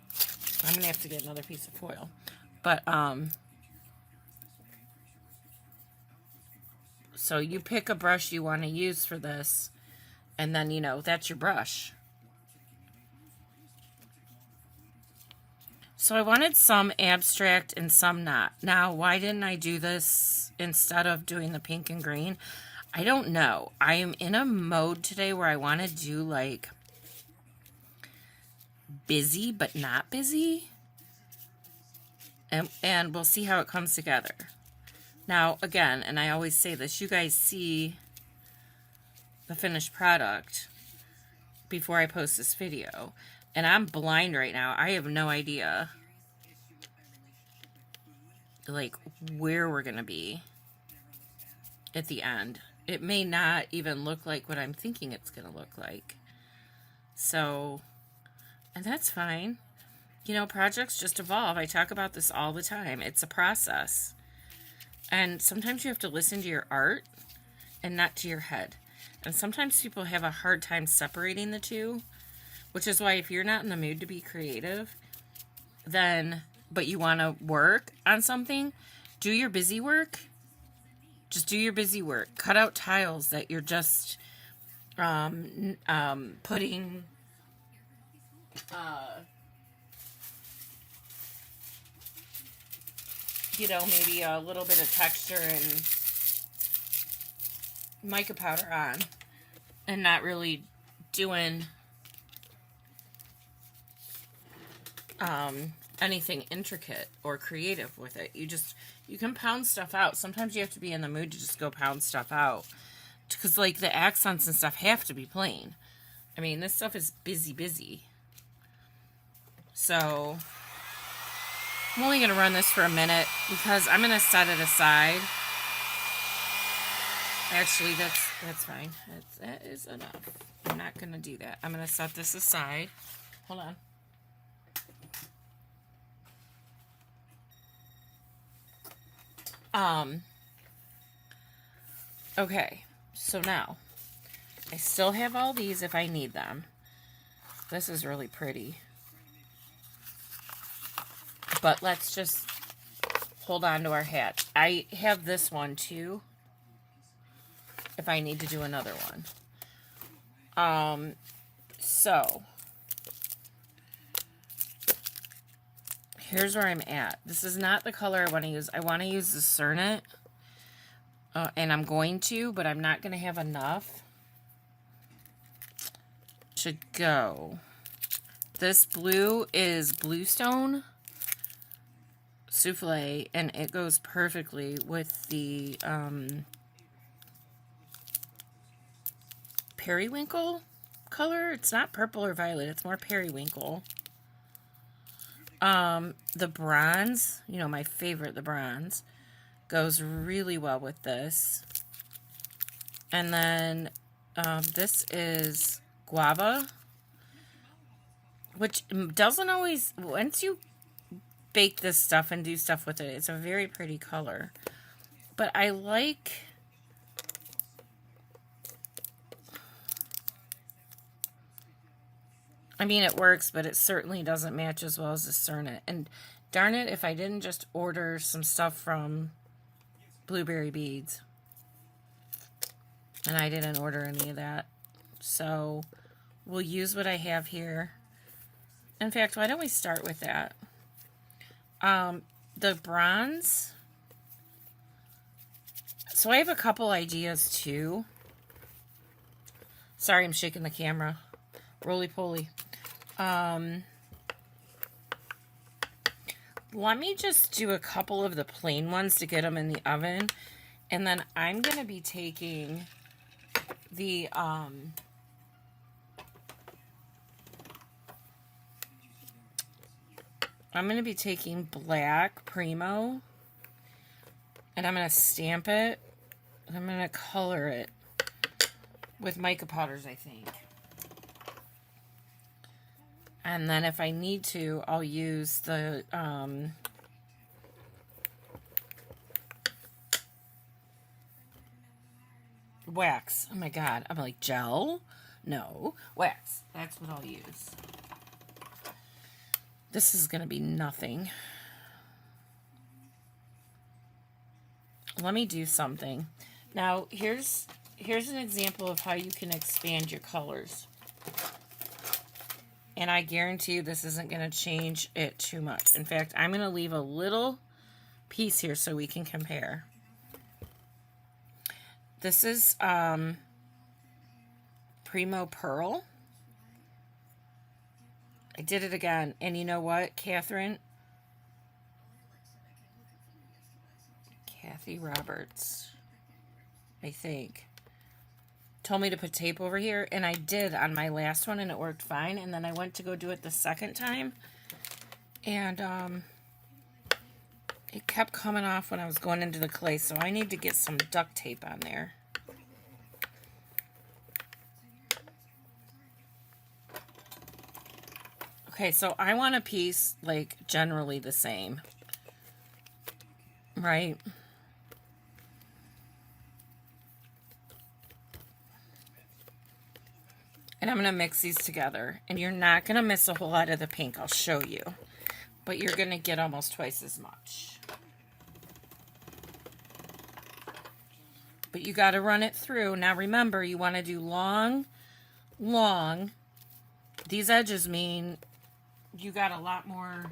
A: I'm going to have to get another piece of foil. But, so you pick a brush you want to use for this, and then, you know, that's your brush. So I wanted some abstract and some not. Now, why didn't I do this instead of doing the pink and green? I don't know. I am in a mode today where I want to do, like, busy but not busy, and we'll see how it comes together. Now again, and I always say this, you guys see the finished product before I post this video, and I'm blind right now. I have no idea like where we're gonna be at the end. It may not even look like what I'm thinking it's gonna look like, so... And that's fine. You know, projects just evolve. I talk about this all the time. It's a process. And sometimes you have to listen to your art and not to your head. And sometimes people have a hard time separating the two, which is why if you're not in the mood to be creative, but you want to work on something, do your busy work. Just do your busy work. Cut out tiles that you're just putting... you know, maybe a little bit of texture and mica powder on, and not really doing anything intricate or creative with it. You can pound stuff out. Sometimes you have to be in the mood to just go pound stuff out. Because, like, the accents and stuff have to be plain. I mean, this stuff is busy. So, I'm only going to run this for a minute because I'm going to set it aside. Actually, that's fine. That is enough. I'm not going to do that. I'm going to set this aside. Hold on. Okay. So now, I still have all these if I need them. This is really pretty. But let's just hold on to our hat. I have this one too, if I need to do another one. So, here's where I'm at. This is not the color I want to use. I want to use the Cernet. And I'm going to, but I'm not going to have enough to go. This blue is Bluestone Souffle, and it goes perfectly with the periwinkle color. It's not purple or violet. It's more periwinkle. The bronze, you know, my favorite, the bronze, goes really well with this. And then this is Guava, which doesn't always, once you bake this stuff and do stuff with it, it's a very pretty color. But I like, I mean, it works, but it certainly doesn't match as well as the Cernet. And darn it, if I didn't just order some stuff from Blueberry Beads. And I didn't order any of that. So we'll use what I have here. In fact, why don't we start with that? The bronze. So I have a couple ideas too. Sorry, I'm shaking the camera. Roly-poly. Let me just do a couple of the plain ones to get them in the oven. And then I'm going to be taking the, I'm going to be taking black Primo. And I'm going to stamp it. And I'm going to color it with mica powders, I think. And then if I need to, I'll use the wax. Oh my god, I'm like, gel? No, wax. That's what I'll use. This is going to be nothing. Let me do something. Now, here's an example of how you can expand your colors. And I guarantee you this isn't going to change it too much. In fact, I'm going to leave a little piece here so we can compare. This is Primo Pearl. I did it again. And you know what, Catherine? Kathy Roberts, I think, told me to put tape over here, and I did on my last one, and it worked fine. And then I went to go do it the second time, and it kept coming off when I was going into the clay, so I need to get some duct tape on there. Okay, so I want a piece, like, generally the same, right? And I'm going to mix these together. And you're not going to miss a whole lot of the pink. I'll show you. But you're going to get almost twice as much. But you got to run it through. Now remember, you want to do long, long. These edges mean you got a lot more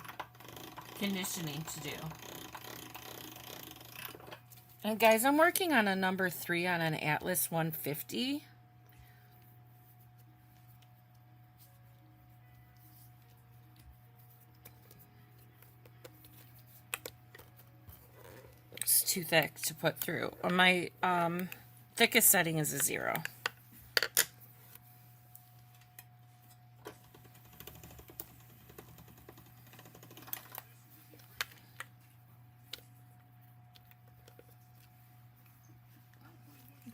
A: conditioning to do. And guys, I'm working on a number 3 on an Atlas 150. too thick to put through. My thickest setting is a 0.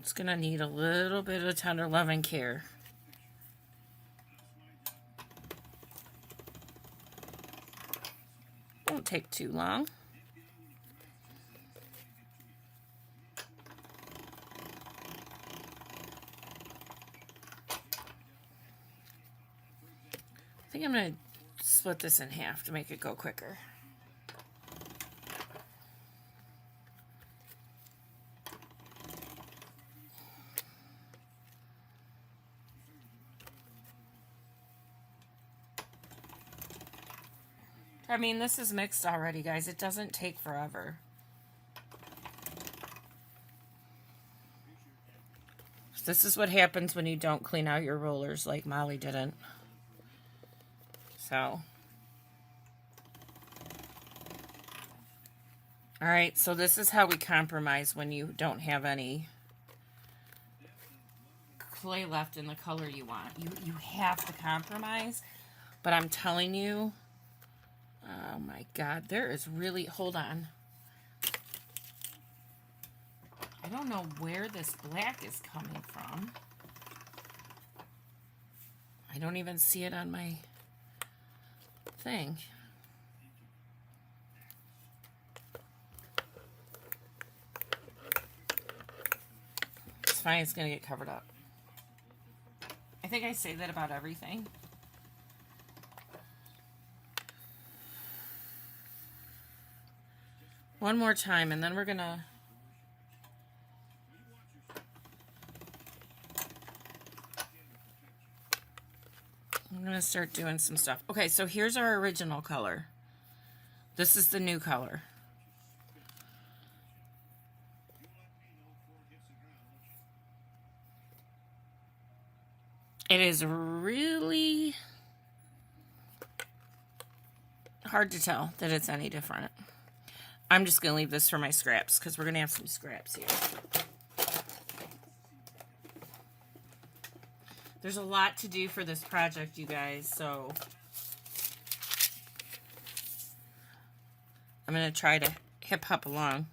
A: It's going to need a little bit of tender love and care. Won't take too long. I think I'm going to split this in half to make it go quicker. I mean, this is mixed already, guys. It doesn't take forever. This is what happens when you don't clean out your rollers like Molly didn't. So. Alright, so this is how we compromise when you don't have any clay left in the color you want. You have to compromise. But I'm telling you, oh my God, there is really, hold on. I don't know where this black is coming from. I don't even see it on my thing. It's fine, it's going to get covered up. I think I say that about everything. One more time, and then we're gonna start doing some stuff. Okay, so here's our original color. This is the new color. It is really hard to tell that it's any different. I'm just going to leave this for my scraps because we're going to have some scraps here. There's a lot to do for this project, you guys, so I'm going to try to hip hop along.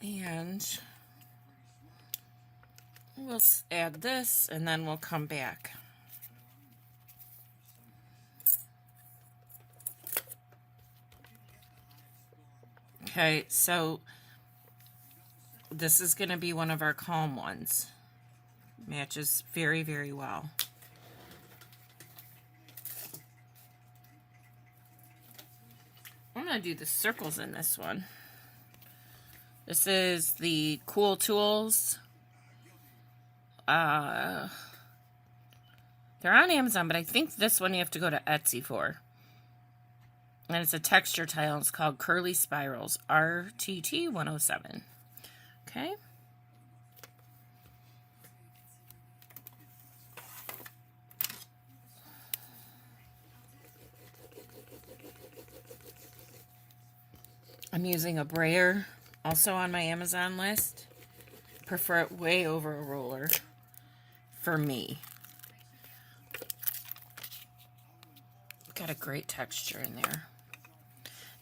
A: And we'll add this and then we'll come back. Okay, so this is going to be one of our calm ones. Matches very, very well. I'm going to do the circles in this one. This is the Cool Tools. They're on Amazon, but I think this one you have to go to Etsy for. And it's a texture tile. It's called Curly Spirals, RTT 107. Okay. I'm using a brayer, also on my Amazon list. Prefer it way over a roller for me. Got a great texture in there.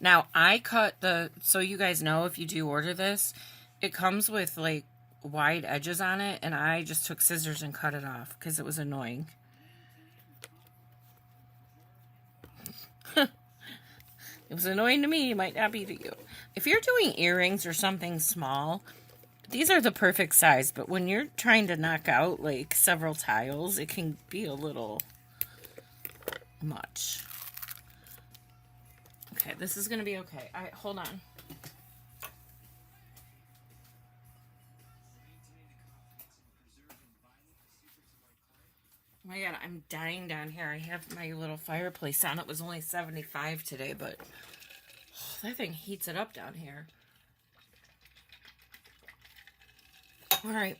A: Now, I cut so you guys know if you do order this, it comes with like wide edges on it, and I just took scissors and cut it off because it was annoying. It was annoying to me, it might not be to you. If you're doing earrings or something small, these are the perfect size, but when you're trying to knock out like several tiles, it can be a little much. Okay, this is going to be okay. All right, hold on. Oh my God, I'm dying down here. I have my little fireplace on. It was only 75 today, but that thing heats it up down here. All right,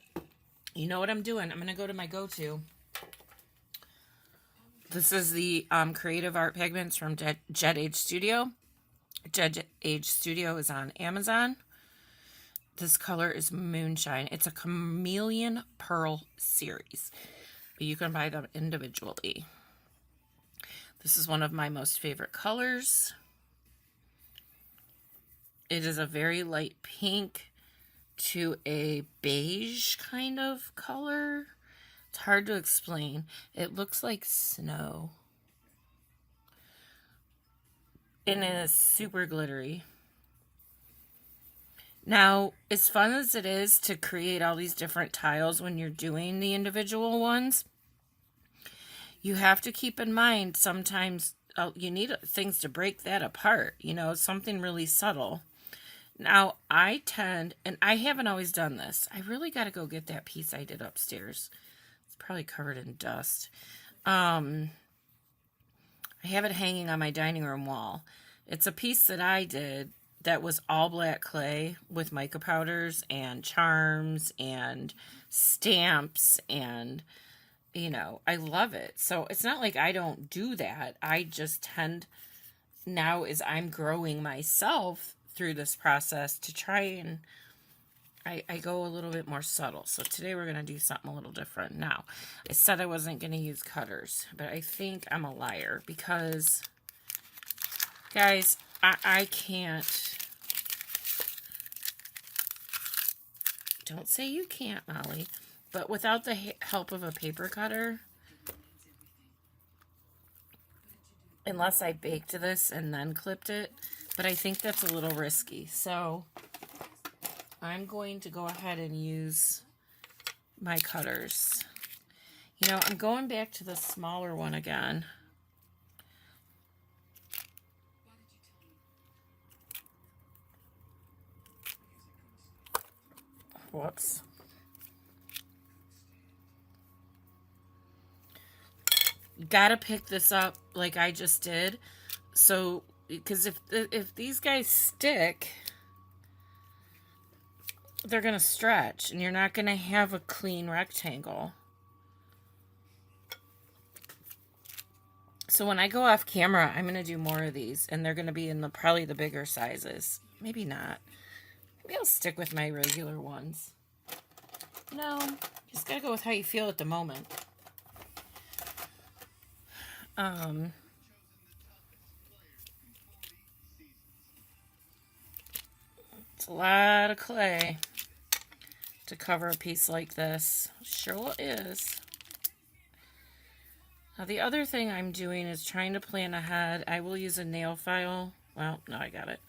A: you know what I'm doing. I'm going to go to my go-to. This is the Creative Art Pigments from Jet Age Studio. Judge Age Studio is on Amazon. This color is Moonshine. It's a Chameleon Pearl series, but you can buy them individually. This is one of my most favorite colors. It is a very light pink to a beige kind of color. It's hard to explain. It looks like snow. And it is super glittery. Now, as fun as it is to create all these different tiles when you're doing the individual ones, you have to keep in mind sometimes you need things to break that apart, you know, something really subtle. Now, I tend, and I haven't always done this, I really got to go get that piece I did upstairs. It's probably covered in dust. I have it hanging on my dining room wall. It's a piece that I did that was all black clay with mica powders and charms and stamps, and you know, I love it. So it's not like I don't do that. I just tend now, as I'm growing myself through this process, to try and I go a little bit more subtle. So today we're going to do something a little different. Now, I said I wasn't going to use cutters, but I think I'm a liar because, guys, I can't. Don't say you can't, Molly. But without the help of a paper cutter, unless I baked this and then clipped it, but I think that's a little risky. So I'm going to go ahead and use my cutters. You know, I'm going back to the smaller one again. Whoops. You gotta pick this up like I just did. So, because if these guys stick, they're gonna stretch and you're not gonna have a clean rectangle. So when I go off camera, I'm gonna do more of these, and they're gonna be in probably the bigger sizes. Maybe not. Maybe I'll stick with my regular ones. No, just gotta go with how you feel at the moment. It's a lot of clay to cover a piece like this. Sure is. Now the other thing I'm doing is trying to plan ahead. I will use a nail file. Well, no, I got it.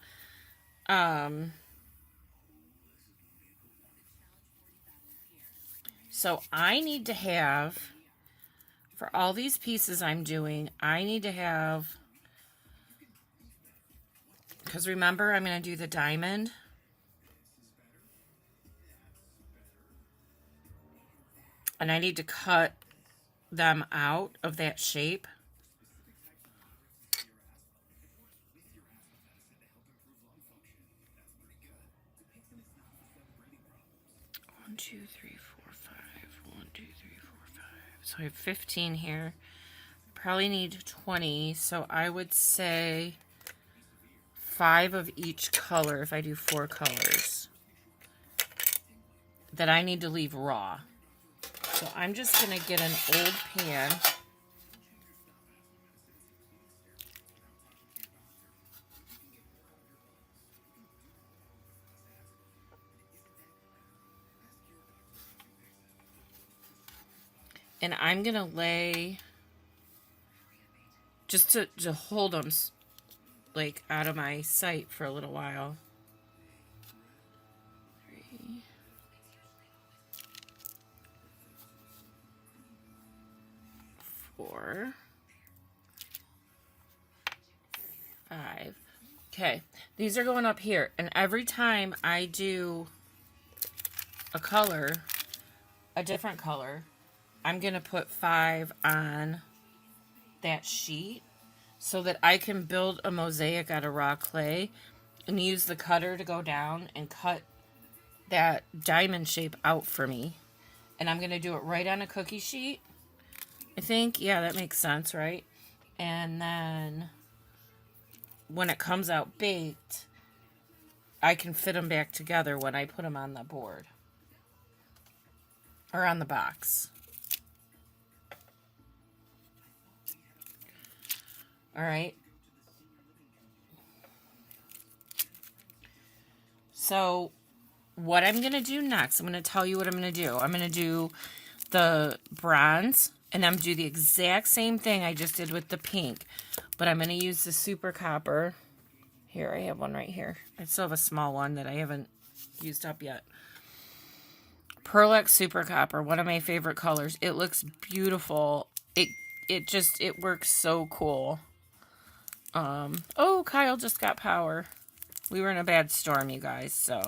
A: So I need to have, for all these pieces I'm doing, I need to have, because remember, I'm going to do the diamond. And I need to cut them out of that shape. One, two, three, four, five. 1, 2, 3, 4, 5. So I have 15 here. Probably need 20, so I would say 5 of each color if I do 4 colors that I need to leave raw. So I'm just going to get an old pan. And I'm going to lay, just to hold them like out of my sight for a little while. 3, 4, 5. Okay, these are going up here, and every time I do a color, a different color, I'm going to put 5 on that sheet so that I can build a mosaic out of raw clay and use the cutter to go down and cut that diamond shape out for me. And I'm going to do it right on a cookie sheet. I think, yeah, that makes sense, right? And then when it comes out baked, I can fit them back together when I put them on the board or on the box. All right. So what I'm going to do next, I'm going to tell you what I'm going to do. I'm going to do the bronze, and I'm going to do the exact same thing I just did with the pink. But I'm going to use the super copper. Here, I have one right here. I still have a small one that I haven't used up yet. Pearl X Super Copper, one of my favorite colors. It looks beautiful. It works so cool. Oh, Kyle just got power. We were in a bad storm, you guys, so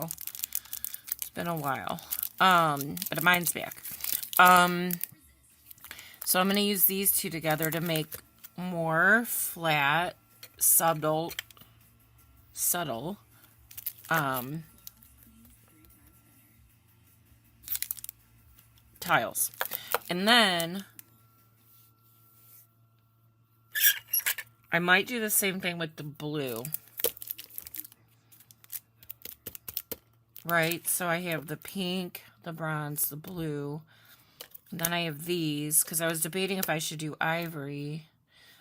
A: it's been a while. But mine's back. So I'm going to use these two together to make more flat, subtle tiles. And then I might do the same thing with the blue. Right? So I have the pink, the bronze, the blue. And then I have these, because I was debating if I should do ivory.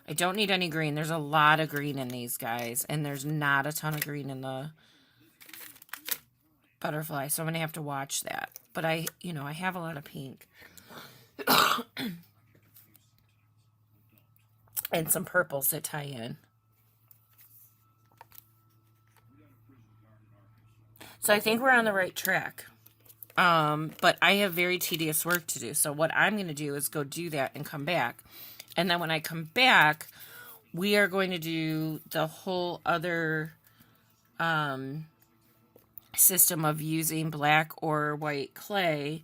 A: I don't need any green. There's a lot of green in these guys, and there's not a ton of green in the butterfly, so I'm going to have to watch that. But I have a lot of pink. And some purples that tie in. So I think we're on the right track. But I have very tedious work to do. So what I'm going to do is go do that and come back. And then when I come back, we are going to do the whole other system of using black or white clay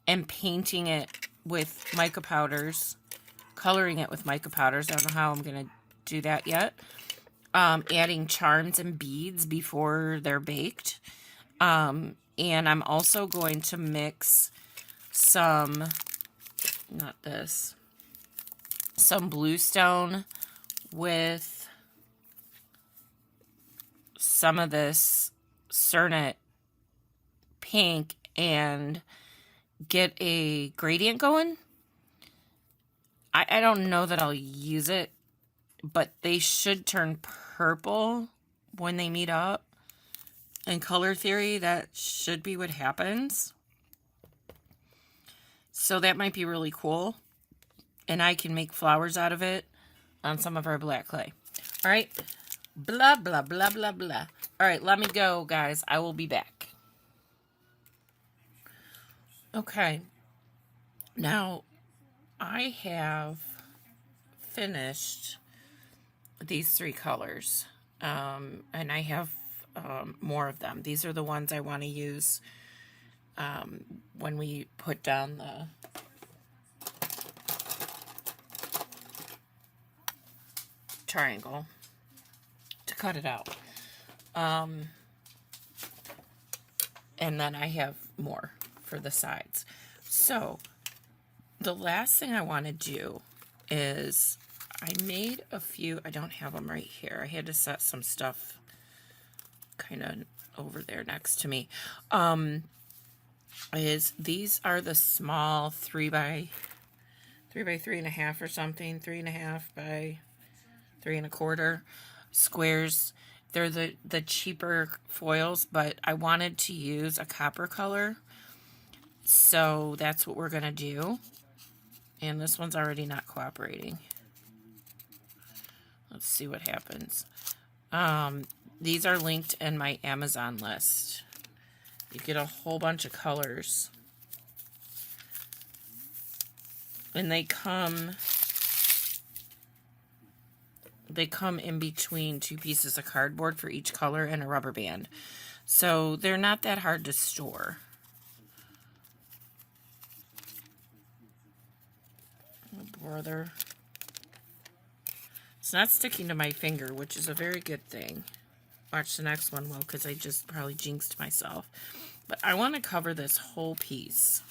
A: and painting it with mica powders, coloring it with mica powders. I don't know how I'm going to do that yet. Adding charms and beads before they're baked. And I'm also going to mix some bluestone with some of this Cernet pink and get a gradient going. I don't know that I'll use it, but they should turn purple when they meet up. In color theory, that should be what happens. So that might be really cool. And I can make flowers out of it on some of our black clay. All right. Blah, blah, blah, blah, blah. All right, let me go, guys. I will be back. Okay. Now, I have finished these three colors. And I have more of them. These are the ones I want to use when we put down the triangle to cut it out. And then I have more for the sides. So the last thing I want to do is I made a few, I don't have them right here. I had to set some stuff kind of over there next to me. These are the small 3 by 3.5 or something, 3.5 by 3.25 squares. They're the cheaper foils, but I wanted to use a copper color, so that's what we're gonna do. And this one's already not cooperating. Let's see what happens. These are linked in my Amazon list. You get a whole bunch of colors. And they come in between 2 pieces of cardboard for each color and a rubber band. So they're not that hard to store. Oh, brother. It's not sticking to my finger, which is a very good thing. Watch the next one, because I just probably jinxed myself. But I want to cover this whole piece.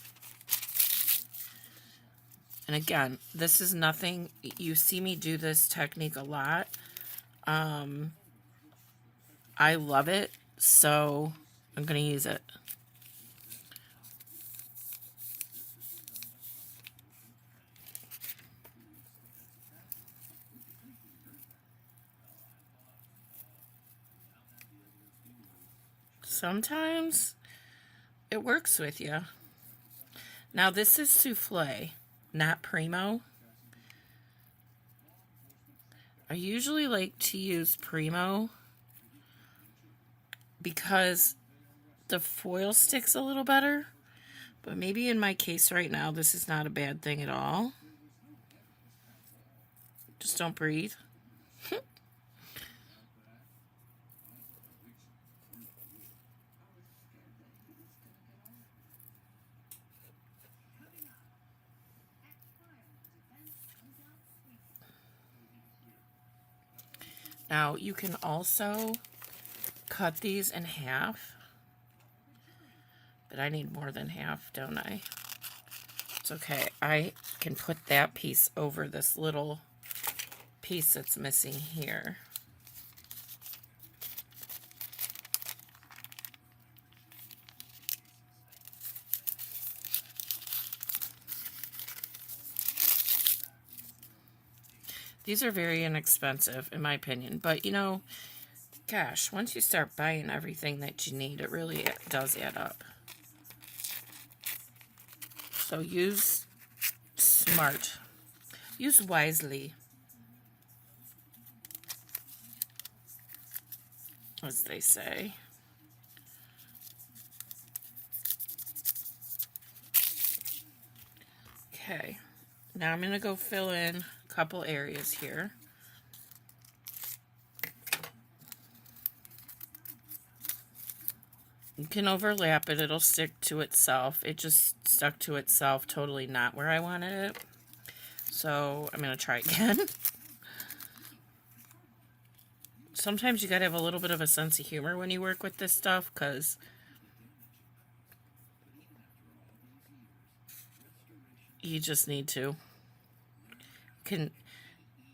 A: And again, this is nothing, you see me do this technique a lot. I love it, so I'm going to use it. Sometimes it works with you. Now this is souffle, not primo. I usually like to use primo because the foil sticks a little better, but maybe in my case right now this is not a bad thing at all. Just don't breathe. Now you can also cut these in half, but I need more than half, don't I? It's okay. I can put that piece over this little piece that's missing here. These are very inexpensive, in my opinion. But, you know, gosh, once you start buying everything that you need, it really does add up. So use smart. Use wisely, as they say. Okay. Now I'm going to go fill in couple areas here. You can overlap it, it'll stick to itself. It just stuck to itself, totally not where I wanted it. So I'm going to try again. Sometimes you got to have a little bit of a sense of humor when you work with this stuff, because you just need to.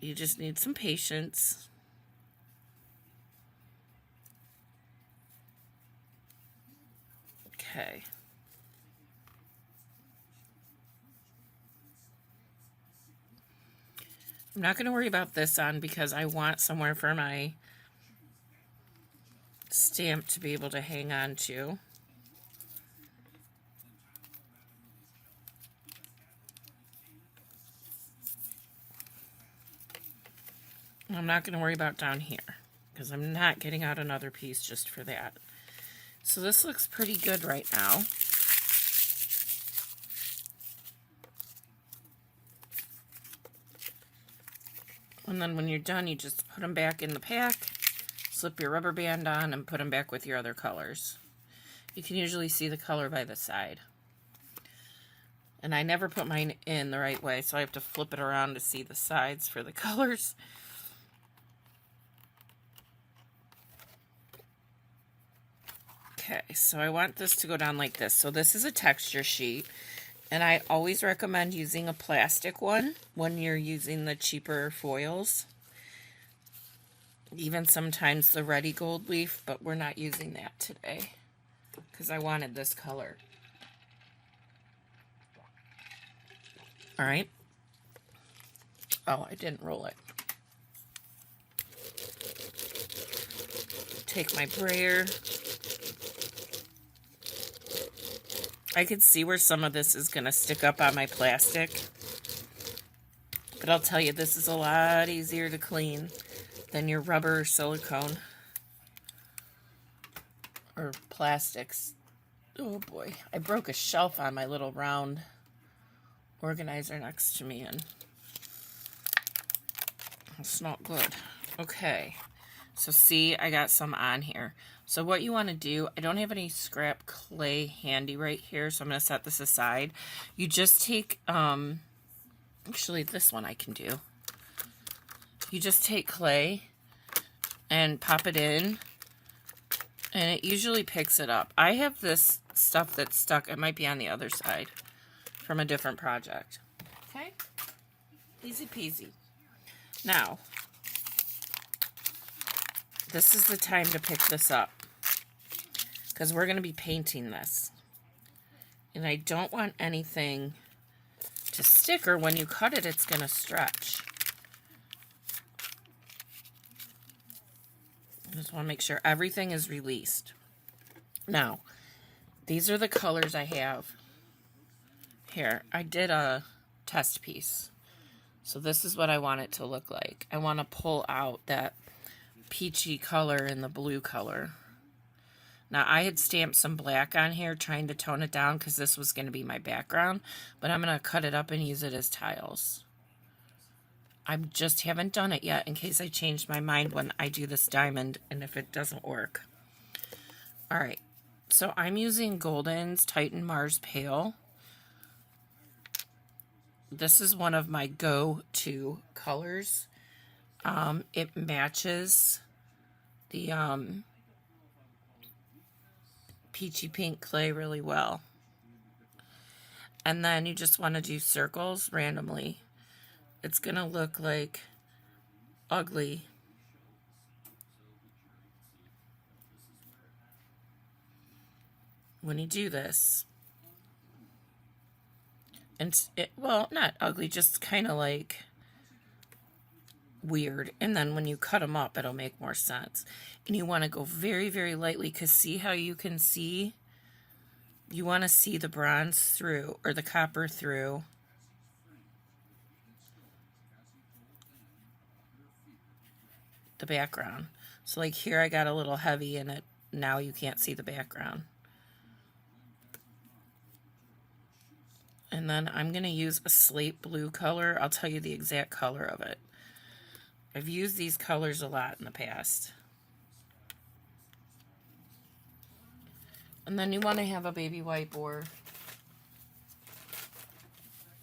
A: You just need some patience. Okay. I'm not going to worry about this on because I want somewhere for my stamp to be able to hang on to. I'm not going to worry about down here because I'm not getting out another piece just for that. So this looks pretty good right now. And then when you're done, you just put them back in the pack, slip your rubber band on, and put them back with your other colors. You can usually see the color by the side. And I never put mine in the right way, so I have to flip it around to see the sides for the colors. Okay, so I want this to go down like this. So this is a texture sheet, and I always recommend using a plastic one when you're using the cheaper foils. Even sometimes the Ready Gold Leaf, but we're not using that today because I wanted this color. All right. Oh, I didn't roll it. Take my brayer. I could see where some of this is going to stick up on my plastic. But I'll tell you, this is a lot easier to clean than your rubber or silicone. Or plastics. Oh boy, I broke a shelf on my little round organizer next to me, and it's not good. Okay, so see, I got some on here. So what you want to do, I don't have any scrap clay handy right here, so I'm going to set this aside. You just take, actually this one I can do. You just take clay and pop it in, and it usually picks it up. I have this stuff that's stuck, it might be on the other side from a different project. Okay? Easy peasy. Now, this is the time to pick this up, because we're going to be painting this. And I don't want anything to stick, or when you cut it, it's going to stretch. I just want to make sure everything is released. Now, these are the colors I have. Here, I did a test piece. So this is what I want it to look like. I want to pull out that peachy color and the blue color. Now, I had stamped some black on here trying to tone it down because this was going to be my background, but I'm going to cut it up and use it as tiles. I just haven't done it yet in case I change my mind when I do this diamond and if it doesn't work. All right, so I'm using Golden's Titan Mars Pale. This is one of my go-to colors. It matches the peachy pink clay really well. And then you just want to do circles randomly. It's going to look like ugly. When you do this. And well, not ugly, just kind of like weird. And then when you cut them up, it'll make more sense. And you want to go very, very lightly, because see how you can see? You want to see the bronze through, or the copper through. The background. So like here I got a little heavy in it. Now you can't see the background. And then I'm going to use a slate blue color. I'll tell you the exact color of it. I've used these colors a lot in the past. And then you want to have a baby wipe or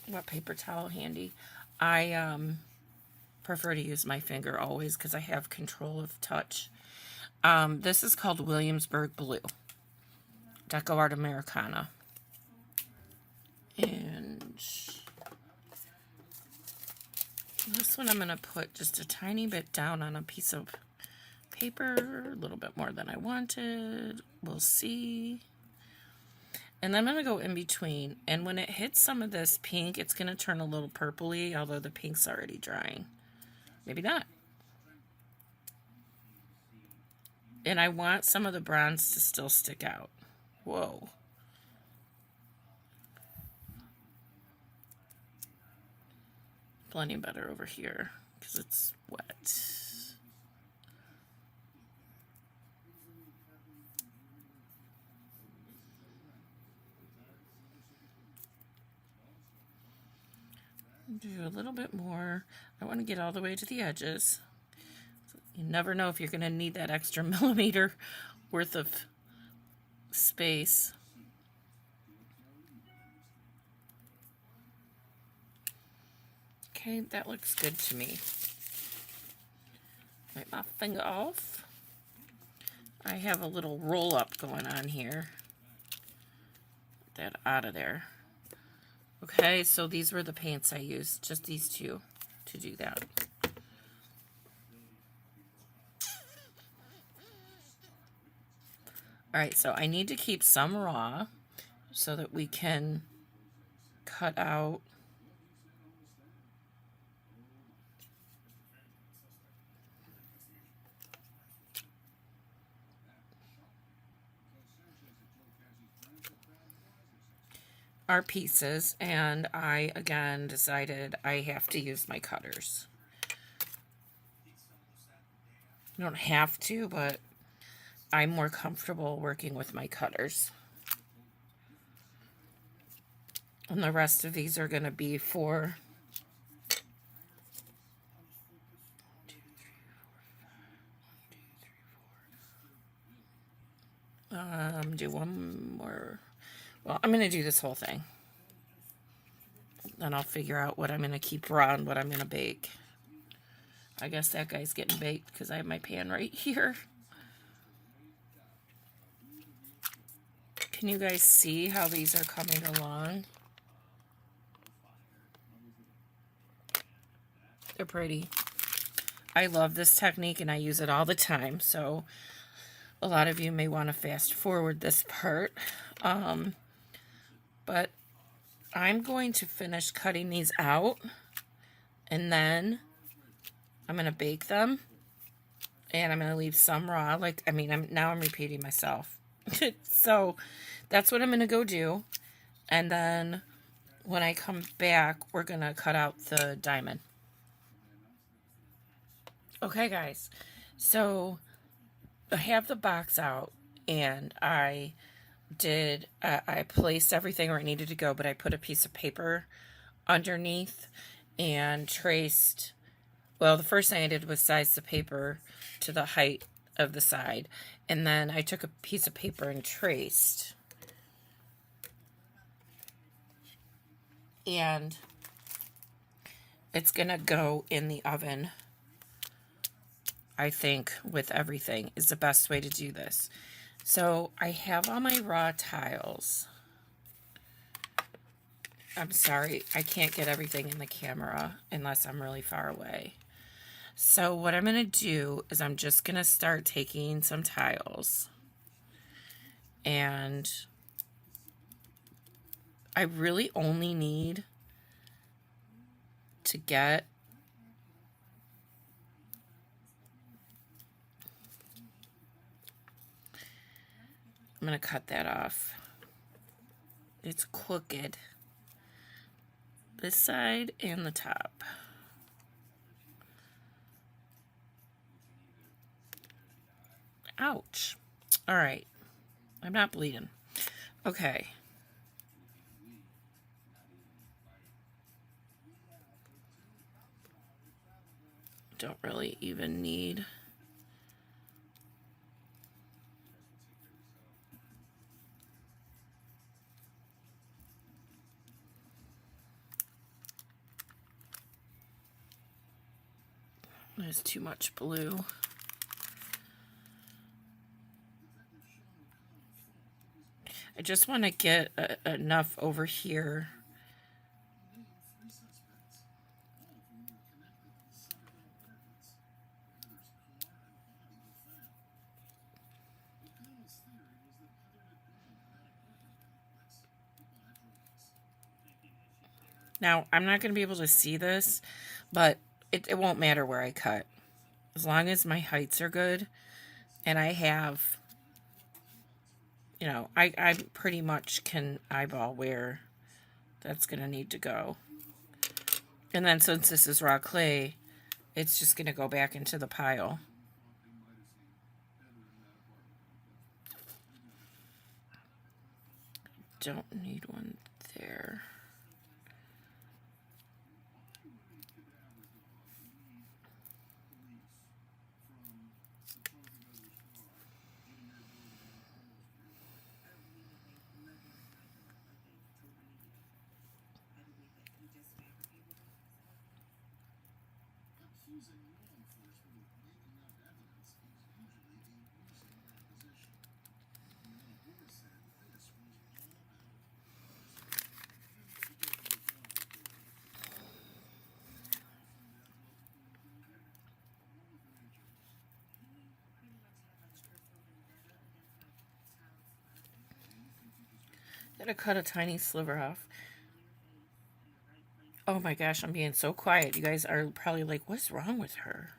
A: wet paper towel handy. I prefer to use my finger always because I have control of touch. This is called Williamsburg Blue. Deco Art Americana. And this one I'm going to put just a tiny bit down on a piece of paper, a little bit more than I wanted. We'll see. And then I'm going to go in between. And when it hits some of this pink, it's going to turn a little purpley, although the pink's already drying. Maybe not. And I want some of the bronze to still stick out. Whoa. Blending better over here because it's wet. Do a little bit more. I want to get all the way to the edges. You never know if you're going to need that extra millimeter worth of space. Okay, that looks good to me. Wipe my finger off. I have a little roll up going on here. Get that out of there. Okay, so these were the paints I used, just these two to do that. Alright, so I need to keep some raw so that we can cut out our pieces, and I again decided I have to use my cutters. You don't have to, but I'm more comfortable working with my cutters. And the rest of these are going to be for do one more. Well, I'm going to do this whole thing. Then I'll figure out what I'm going to keep raw and what I'm going to bake. I guess that guy's getting baked because I have my pan right here. Can you guys see how these are coming along? They're pretty. I love this technique and I use it all the time. So a lot of you may want to fast forward this part. But I'm going to finish cutting these out and then I'm going to bake them and I'm going to leave some raw. I'm repeating myself. So that's what I'm going to go do. And then when I come back, we're going to cut out the diamond. Okay, guys. So I have the box out and I placed everything where it needed to go, but I put a piece of paper underneath and traced, well, the first thing I did was size the paper to the height of the side, and then I took a piece of paper and traced, and it's gonna go in the oven. I think with everything is the best way to do this. So I have all my raw tiles. I'm sorry, I can't get everything in the camera unless I'm really far away. So what I'm going to do is I'm just going to start taking some tiles. And I really only need to get I'm going to cut that off. It's crooked. This side and the top. Ouch. All right. I'm not bleeding. Okay. Don't really even need... There's too much blue. I just want to get enough over here. Now, I'm not going to be able to see this, but it won't matter where I cut. As long as my heights are good and I have, you know, I pretty much can eyeball where that's going to need to go. And then since this is raw clay, it's just going to go back into the pile. Don't need one there. Gotta cut a tiny sliver off. Oh my gosh, I'm being so quiet. You guys are probably like, what's wrong with her?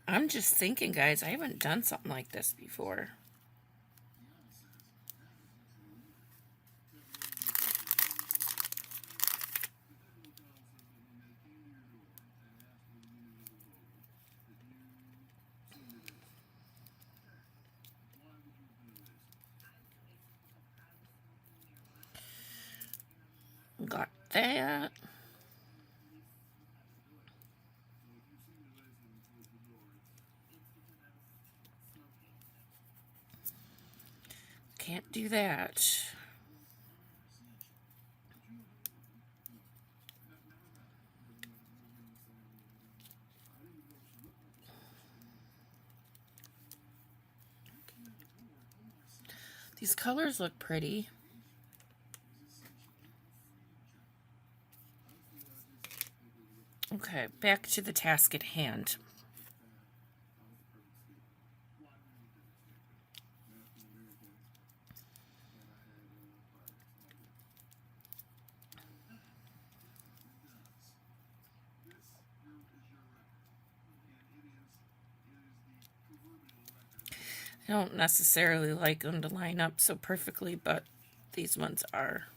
A: I'm just thinking, guys, I haven't done something like this before. Got that. Can't do that. These colors look pretty. Okay, back to the task at hand. I don't necessarily like them to line up so perfectly, but these ones are.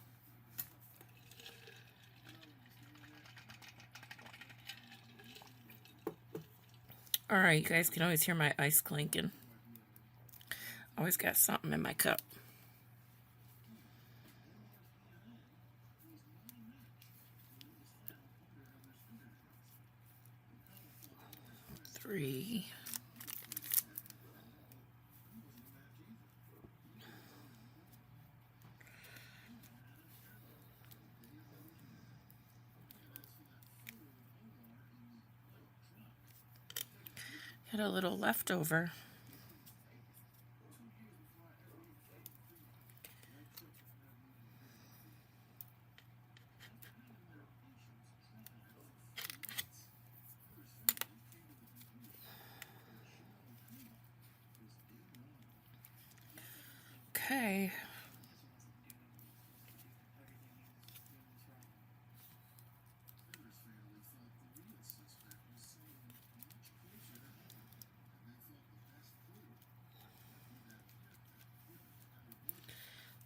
A: Alright, you guys can always hear my ice clinking. Always got something in my cup. Three. Had a little leftover. Okay.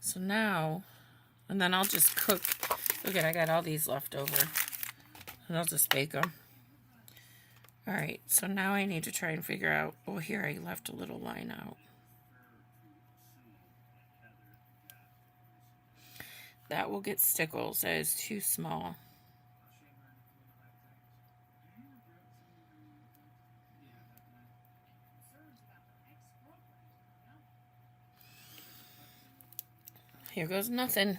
A: So now, and then I'll just cook. Look at, I got all these left over. And I'll just bake them. Alright, so now I need to try and figure out, oh, here I left a little line out. That will get stickles. That is too small. Here goes nothing.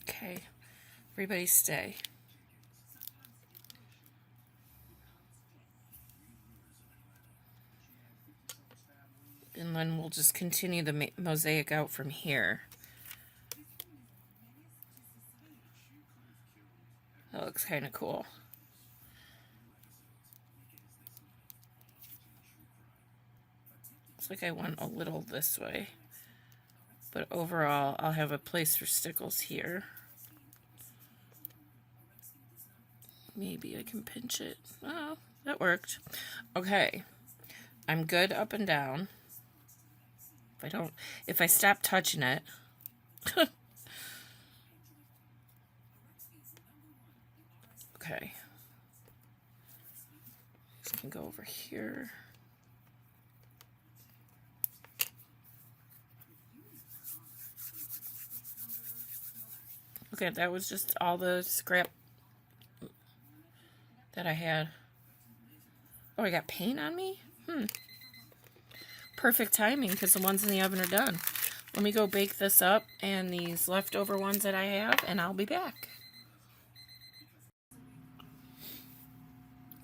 A: Okay, everybody stay. And then we'll just continue the mosaic out from here. That looks kind of cool. Looks like I went a little this way. But overall, I'll have a place for stickles here. Maybe I can pinch it. Oh, that worked. Okay. I'm good up and down. If I stop touching it. Okay. Just gonna go over here. Okay, that was just all the scrap that I had. Oh, I got paint on me? Perfect timing because the ones in the oven are done. Let me go bake this up and these leftover ones that I have, and I'll be back.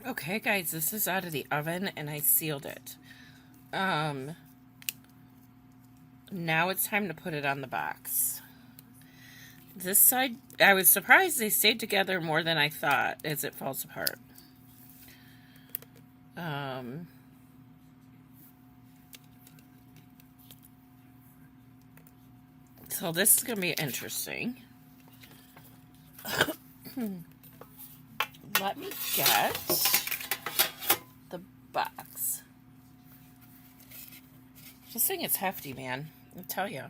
A: Okay, guys, this is out of the oven and I sealed it. Now it's time to put it on the box. This side, I was surprised they stayed together more than I thought as it falls apart. So this is going to be interesting. Let me get the box. This thing is hefty, man. I'll tell you.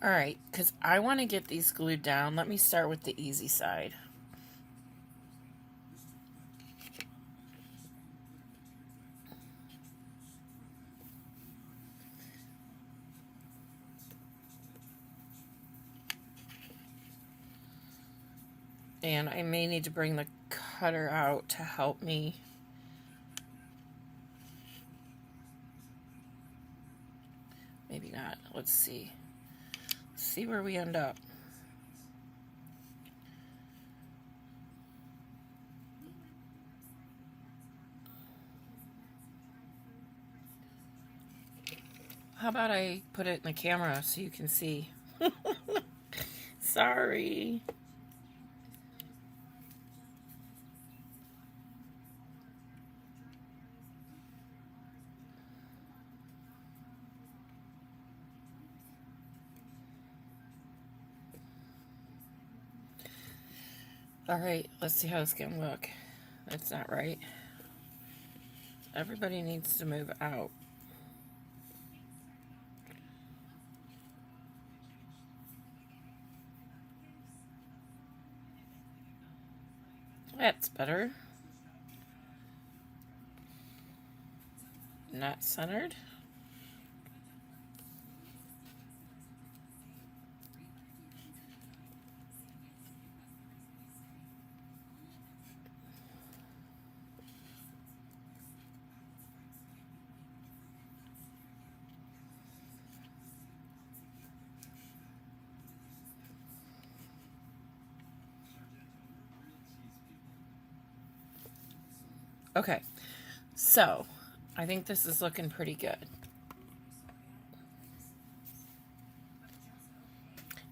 A: Alright, because I want to get these glued down. Let me start with the easy side. And I may need to bring the cutter out to help me. Maybe not. Let's see. Let's see where we end up. How about I put it in the camera so you can see? Sorry. All right, let's see how it's gonna look. That's not right. Everybody needs to move out. That's better. Not centered. Okay, so I think this is looking pretty good.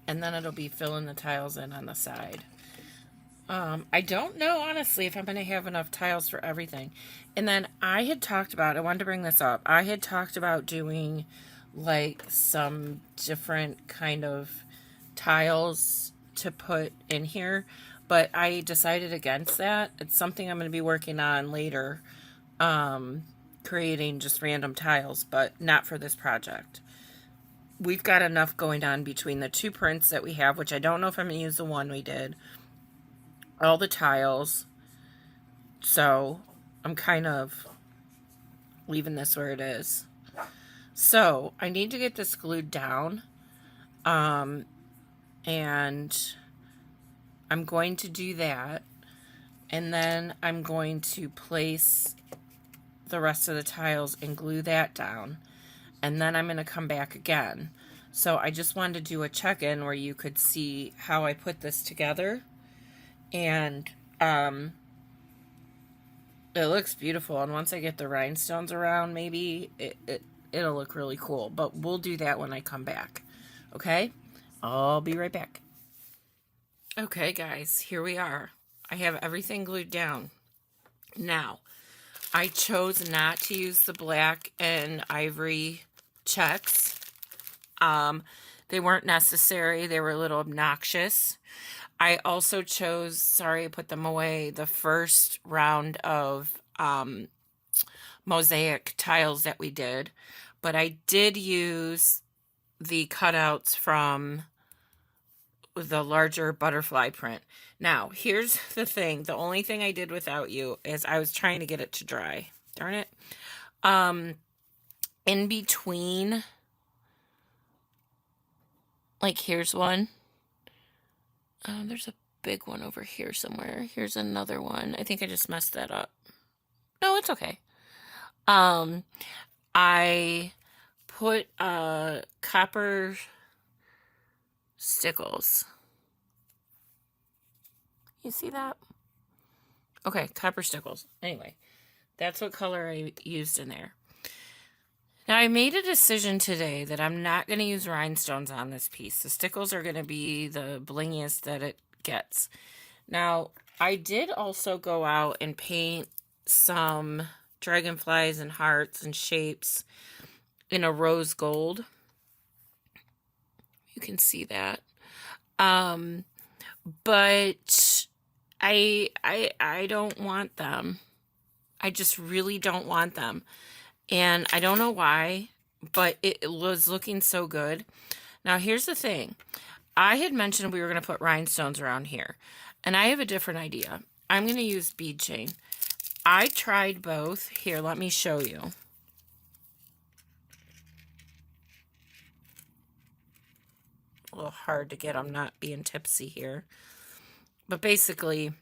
A: And then it'll be filling the tiles in on the side. I don't know, honestly, if I'm going to have enough tiles for everything. And then I had talked about, I wanted to bring this up, I had talked about doing like some different kind of tiles to put in here, but I decided against that. It's something I'm going to be working on later, creating just random tiles, but not for this project. We've got enough going on between the two prints that we have, which I don't know if I'm going to use the one we did, all the tiles, so I'm kind of leaving this where it is. So I need to get this glued down, and I'm going to do that, and then I'm going to place the rest of the tiles and glue that down, and then I'm going to come back again. So I just wanted to do a check-in where you could see how I put this together. And it looks beautiful, and once I get the rhinestones around, maybe it'll look really cool, but we'll do that when I come back. Okay, I'll be right back. Okay guys, here we are. I have everything glued down. Now I chose not to use the black and ivory checks. They weren't necessary. They were a little obnoxious. I also chose, sorry, I put them away, the first round of Mosaic tiles that we did. But I did use the cutouts from the larger butterfly print. Now, here's the thing. The only thing I did without you is I was trying to get it to dry. Darn it. In between, like here's one. There's a big one over here somewhere. Here's another one. I think I just messed that up. No, it's okay. I put copper stickles. You see that? Okay, copper stickles. Anyway, that's what color I used in there. Now, I made a decision today that I'm not going to use rhinestones on this piece. The stickles are going to be the blingiest that it gets. Now, I did also go out and paint some dragonflies and hearts and shapes in a rose gold. You can see that. But I don't want them. I just really don't want them. And I don't know why, but it was looking so good. Now, here's the thing. I had mentioned we were going to put rhinestones around here. And I have a different idea. I'm going to use bead chain. I tried both. Here, let me show you. A little hard to get. I'm not being tipsy here. But basically,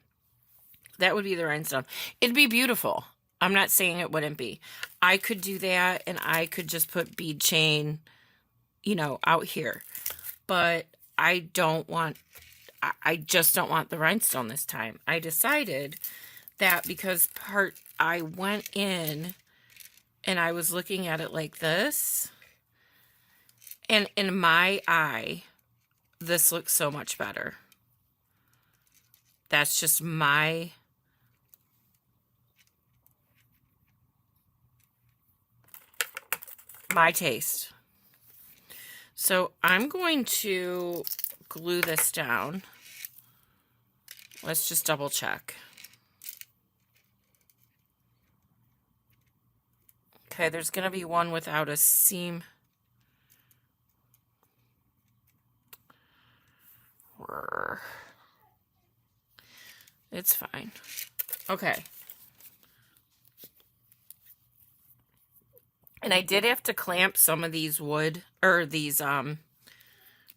A: that would be the rhinestone. It'd be beautiful. I'm not saying it wouldn't be. I could do that, and I could just put bead chain, out here. But I just don't want the rhinestone this time. I decided that because I went in and I was looking at it like this, and in my eye, this looks so much better. That's just my taste. So I'm going to glue this down. Let's just double check. Okay, there's going to be one without a seam. It's fine. Okay. And I did have to clamp some of these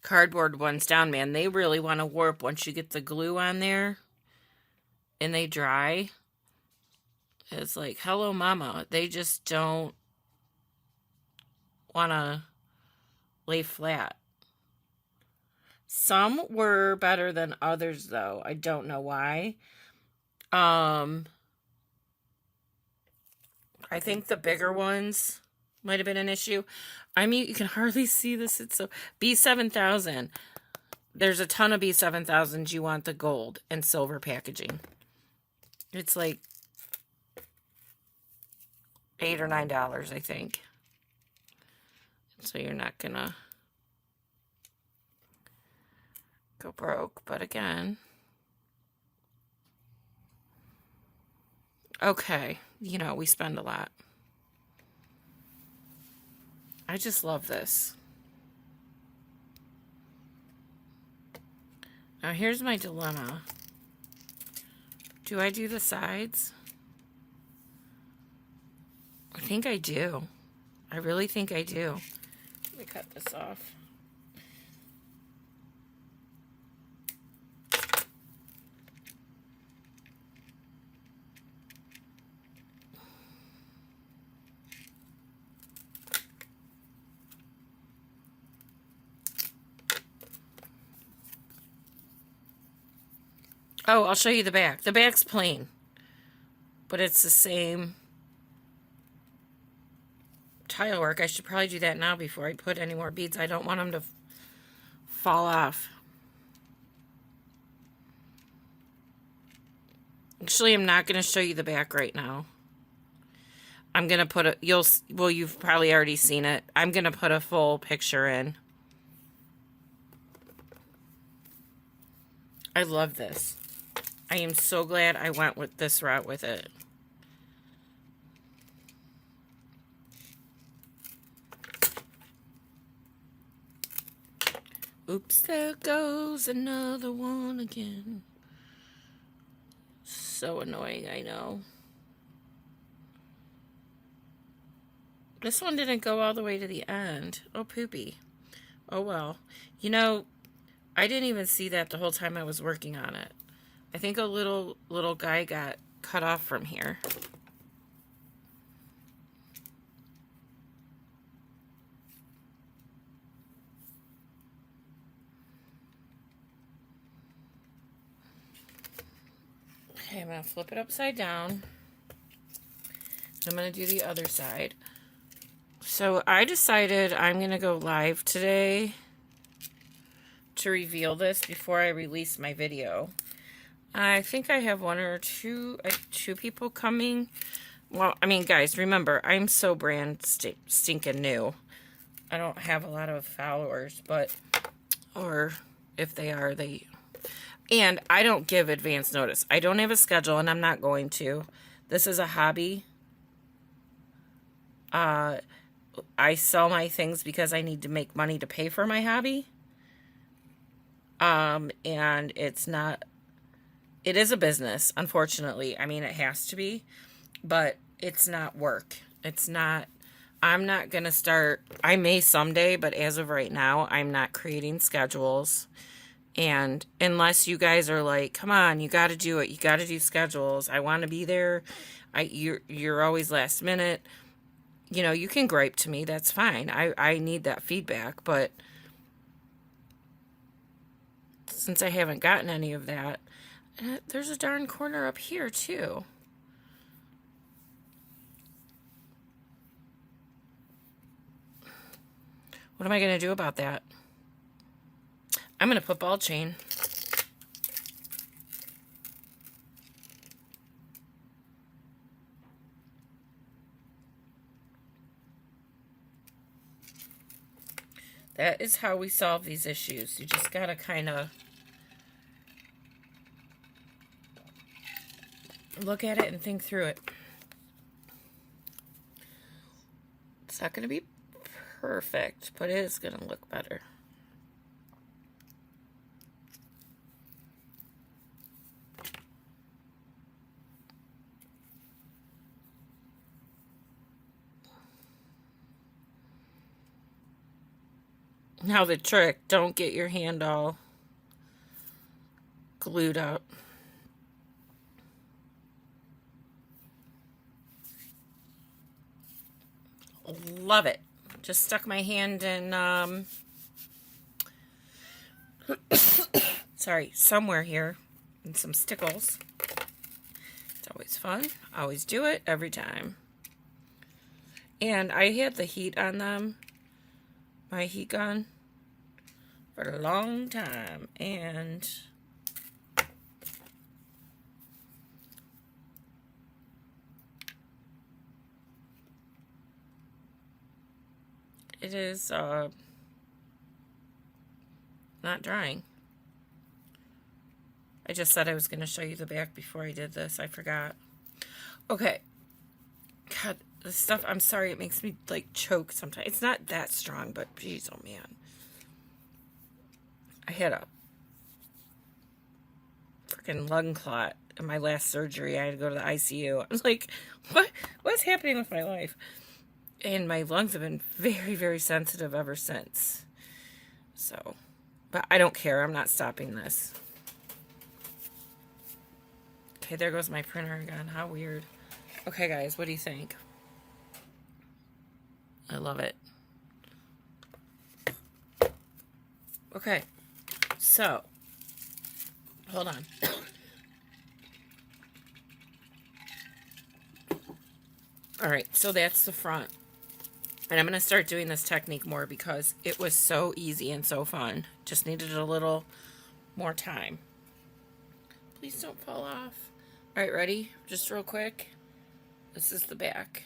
A: cardboard ones down, man. They really want to warp once you get the glue on there and they dry. It's like, hello, mama. They just don't want to lay flat. Some were better than others, though. I don't know why. I think the bigger ones might have been an issue. I mean, you can hardly see this. It's so... B7000. There's a ton of B7000s. You want the gold and silver packaging. It's like $8 or $9, I think. So you're not gonna go broke. But again... Okay, we spend a lot. I just love this. Now here's my dilemma. Do I do the sides? I think I do. I really think I do. Let me cut this off. Oh, I'll show you the back. The back's plain, but it's the same tile work. I should probably do that now before I put any more beads. I don't want them to fall off. Actually, I'm not going to show you the back right now. I'm going to put you've probably already seen it. I'm going to put a full picture in. I love this. I am so glad I went with this route with it. Oops, there goes another one again. So annoying, I know. This one didn't go all the way to the end. Oh, poopy. Oh, well. I didn't even see that the whole time I was working on it. I think a little guy got cut off from here. Okay, I'm going to flip it upside down. I'm going to do the other side. So I decided I'm going to go live today to reveal this before I release my video. I think I have one or two people coming. Well, I mean, guys, remember, I'm so brand stinking new. I don't have a lot of followers, or if they are, and I don't give advance notice. I don't have a schedule, and I'm not going to. This is a hobby. I sell my things because I need to make money to pay for my hobby. And it is a business, unfortunately. I mean, it has to be, but it's not work. I'm not going to start, I may someday, but as of right now, I'm not creating schedules. And unless you guys are like, come on, you got to do it. You got to do schedules. I want to be there. You're always last minute. You know, you can gripe to me. That's fine. I need that feedback. But since I haven't gotten any of that, there's a darn corner up here too. What am I going to do about that? I'm going to put ball chain. That is how we solve these issues. You just got to kind of look at it and think through it. It's not going to be perfect, but it is going to look better. Now the trick, don't get your hand all glued up. Love it. Just stuck my hand in, sorry, somewhere here in some stickles. It's always fun. Always do it every time. And I had the heat on them, my heat gun, for a long time. And it is not drying. I just said I was going to show you the back before I did this. I forgot. Okay. God, this stuff, I'm sorry, it makes me like choke sometimes. It's not that strong, but geez, oh man. I had a freaking lung clot in my last surgery. I had to go to the ICU. I was like, what's happening with my life? And my lungs have been very, very sensitive ever since. So, but I don't care. I'm not stopping this. Okay, there goes my printer again. How weird. Okay, guys, what do you think? I love it. Okay, so, hold on. All right, so that's the front. And I'm going to start doing this technique more because it was so easy and so fun. Just needed a little more time. Please don't fall off. All right, ready? Just real quick. This is the back.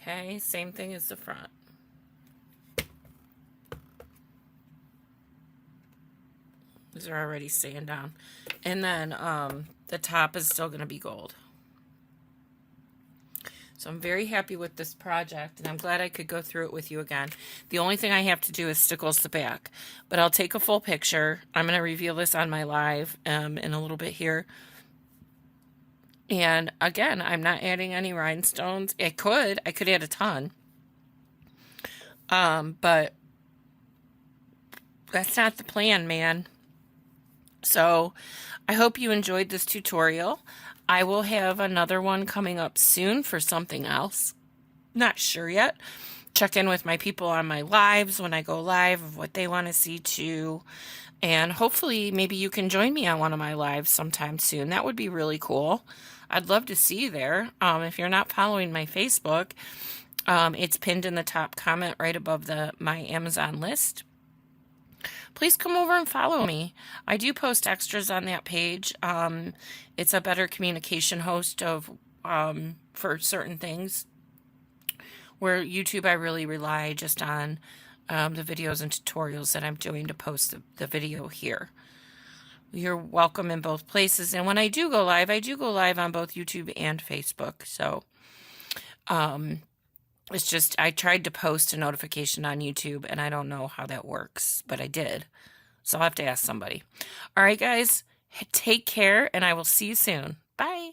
A: Okay, same thing as the front. These are already staying down. And then the top is still going to be gold. So I'm very happy with this project, and I'm glad I could go through it with you again. The only thing I have to do is stickles the back, but I'll take a full picture. I'm going to reveal this on my live in a little bit here. And again, I'm not adding any rhinestones. I could add a ton. But that's not the plan, man. So I hope you enjoyed this tutorial. I will have another one coming up soon for something else. Not sure yet. Check in with my people on my lives when I go live of what they want to see too. And hopefully maybe you can join me on one of my lives sometime soon. That would be really cool. I'd love to see you there. If you're not following my Facebook, it's pinned in the top comment right above my Amazon list. Please come over and follow me. I do post extras on that page. It's a better communication host for certain things. Where YouTube, I really rely just on the videos and tutorials that I'm doing to post the video here. You're welcome in both places. And when I do go live on both YouTube and Facebook. So, it's just, I tried to post a notification on YouTube, and I don't know how that works, but I did. So I'll have to ask somebody. All right, guys, take care, and I will see you soon. Bye.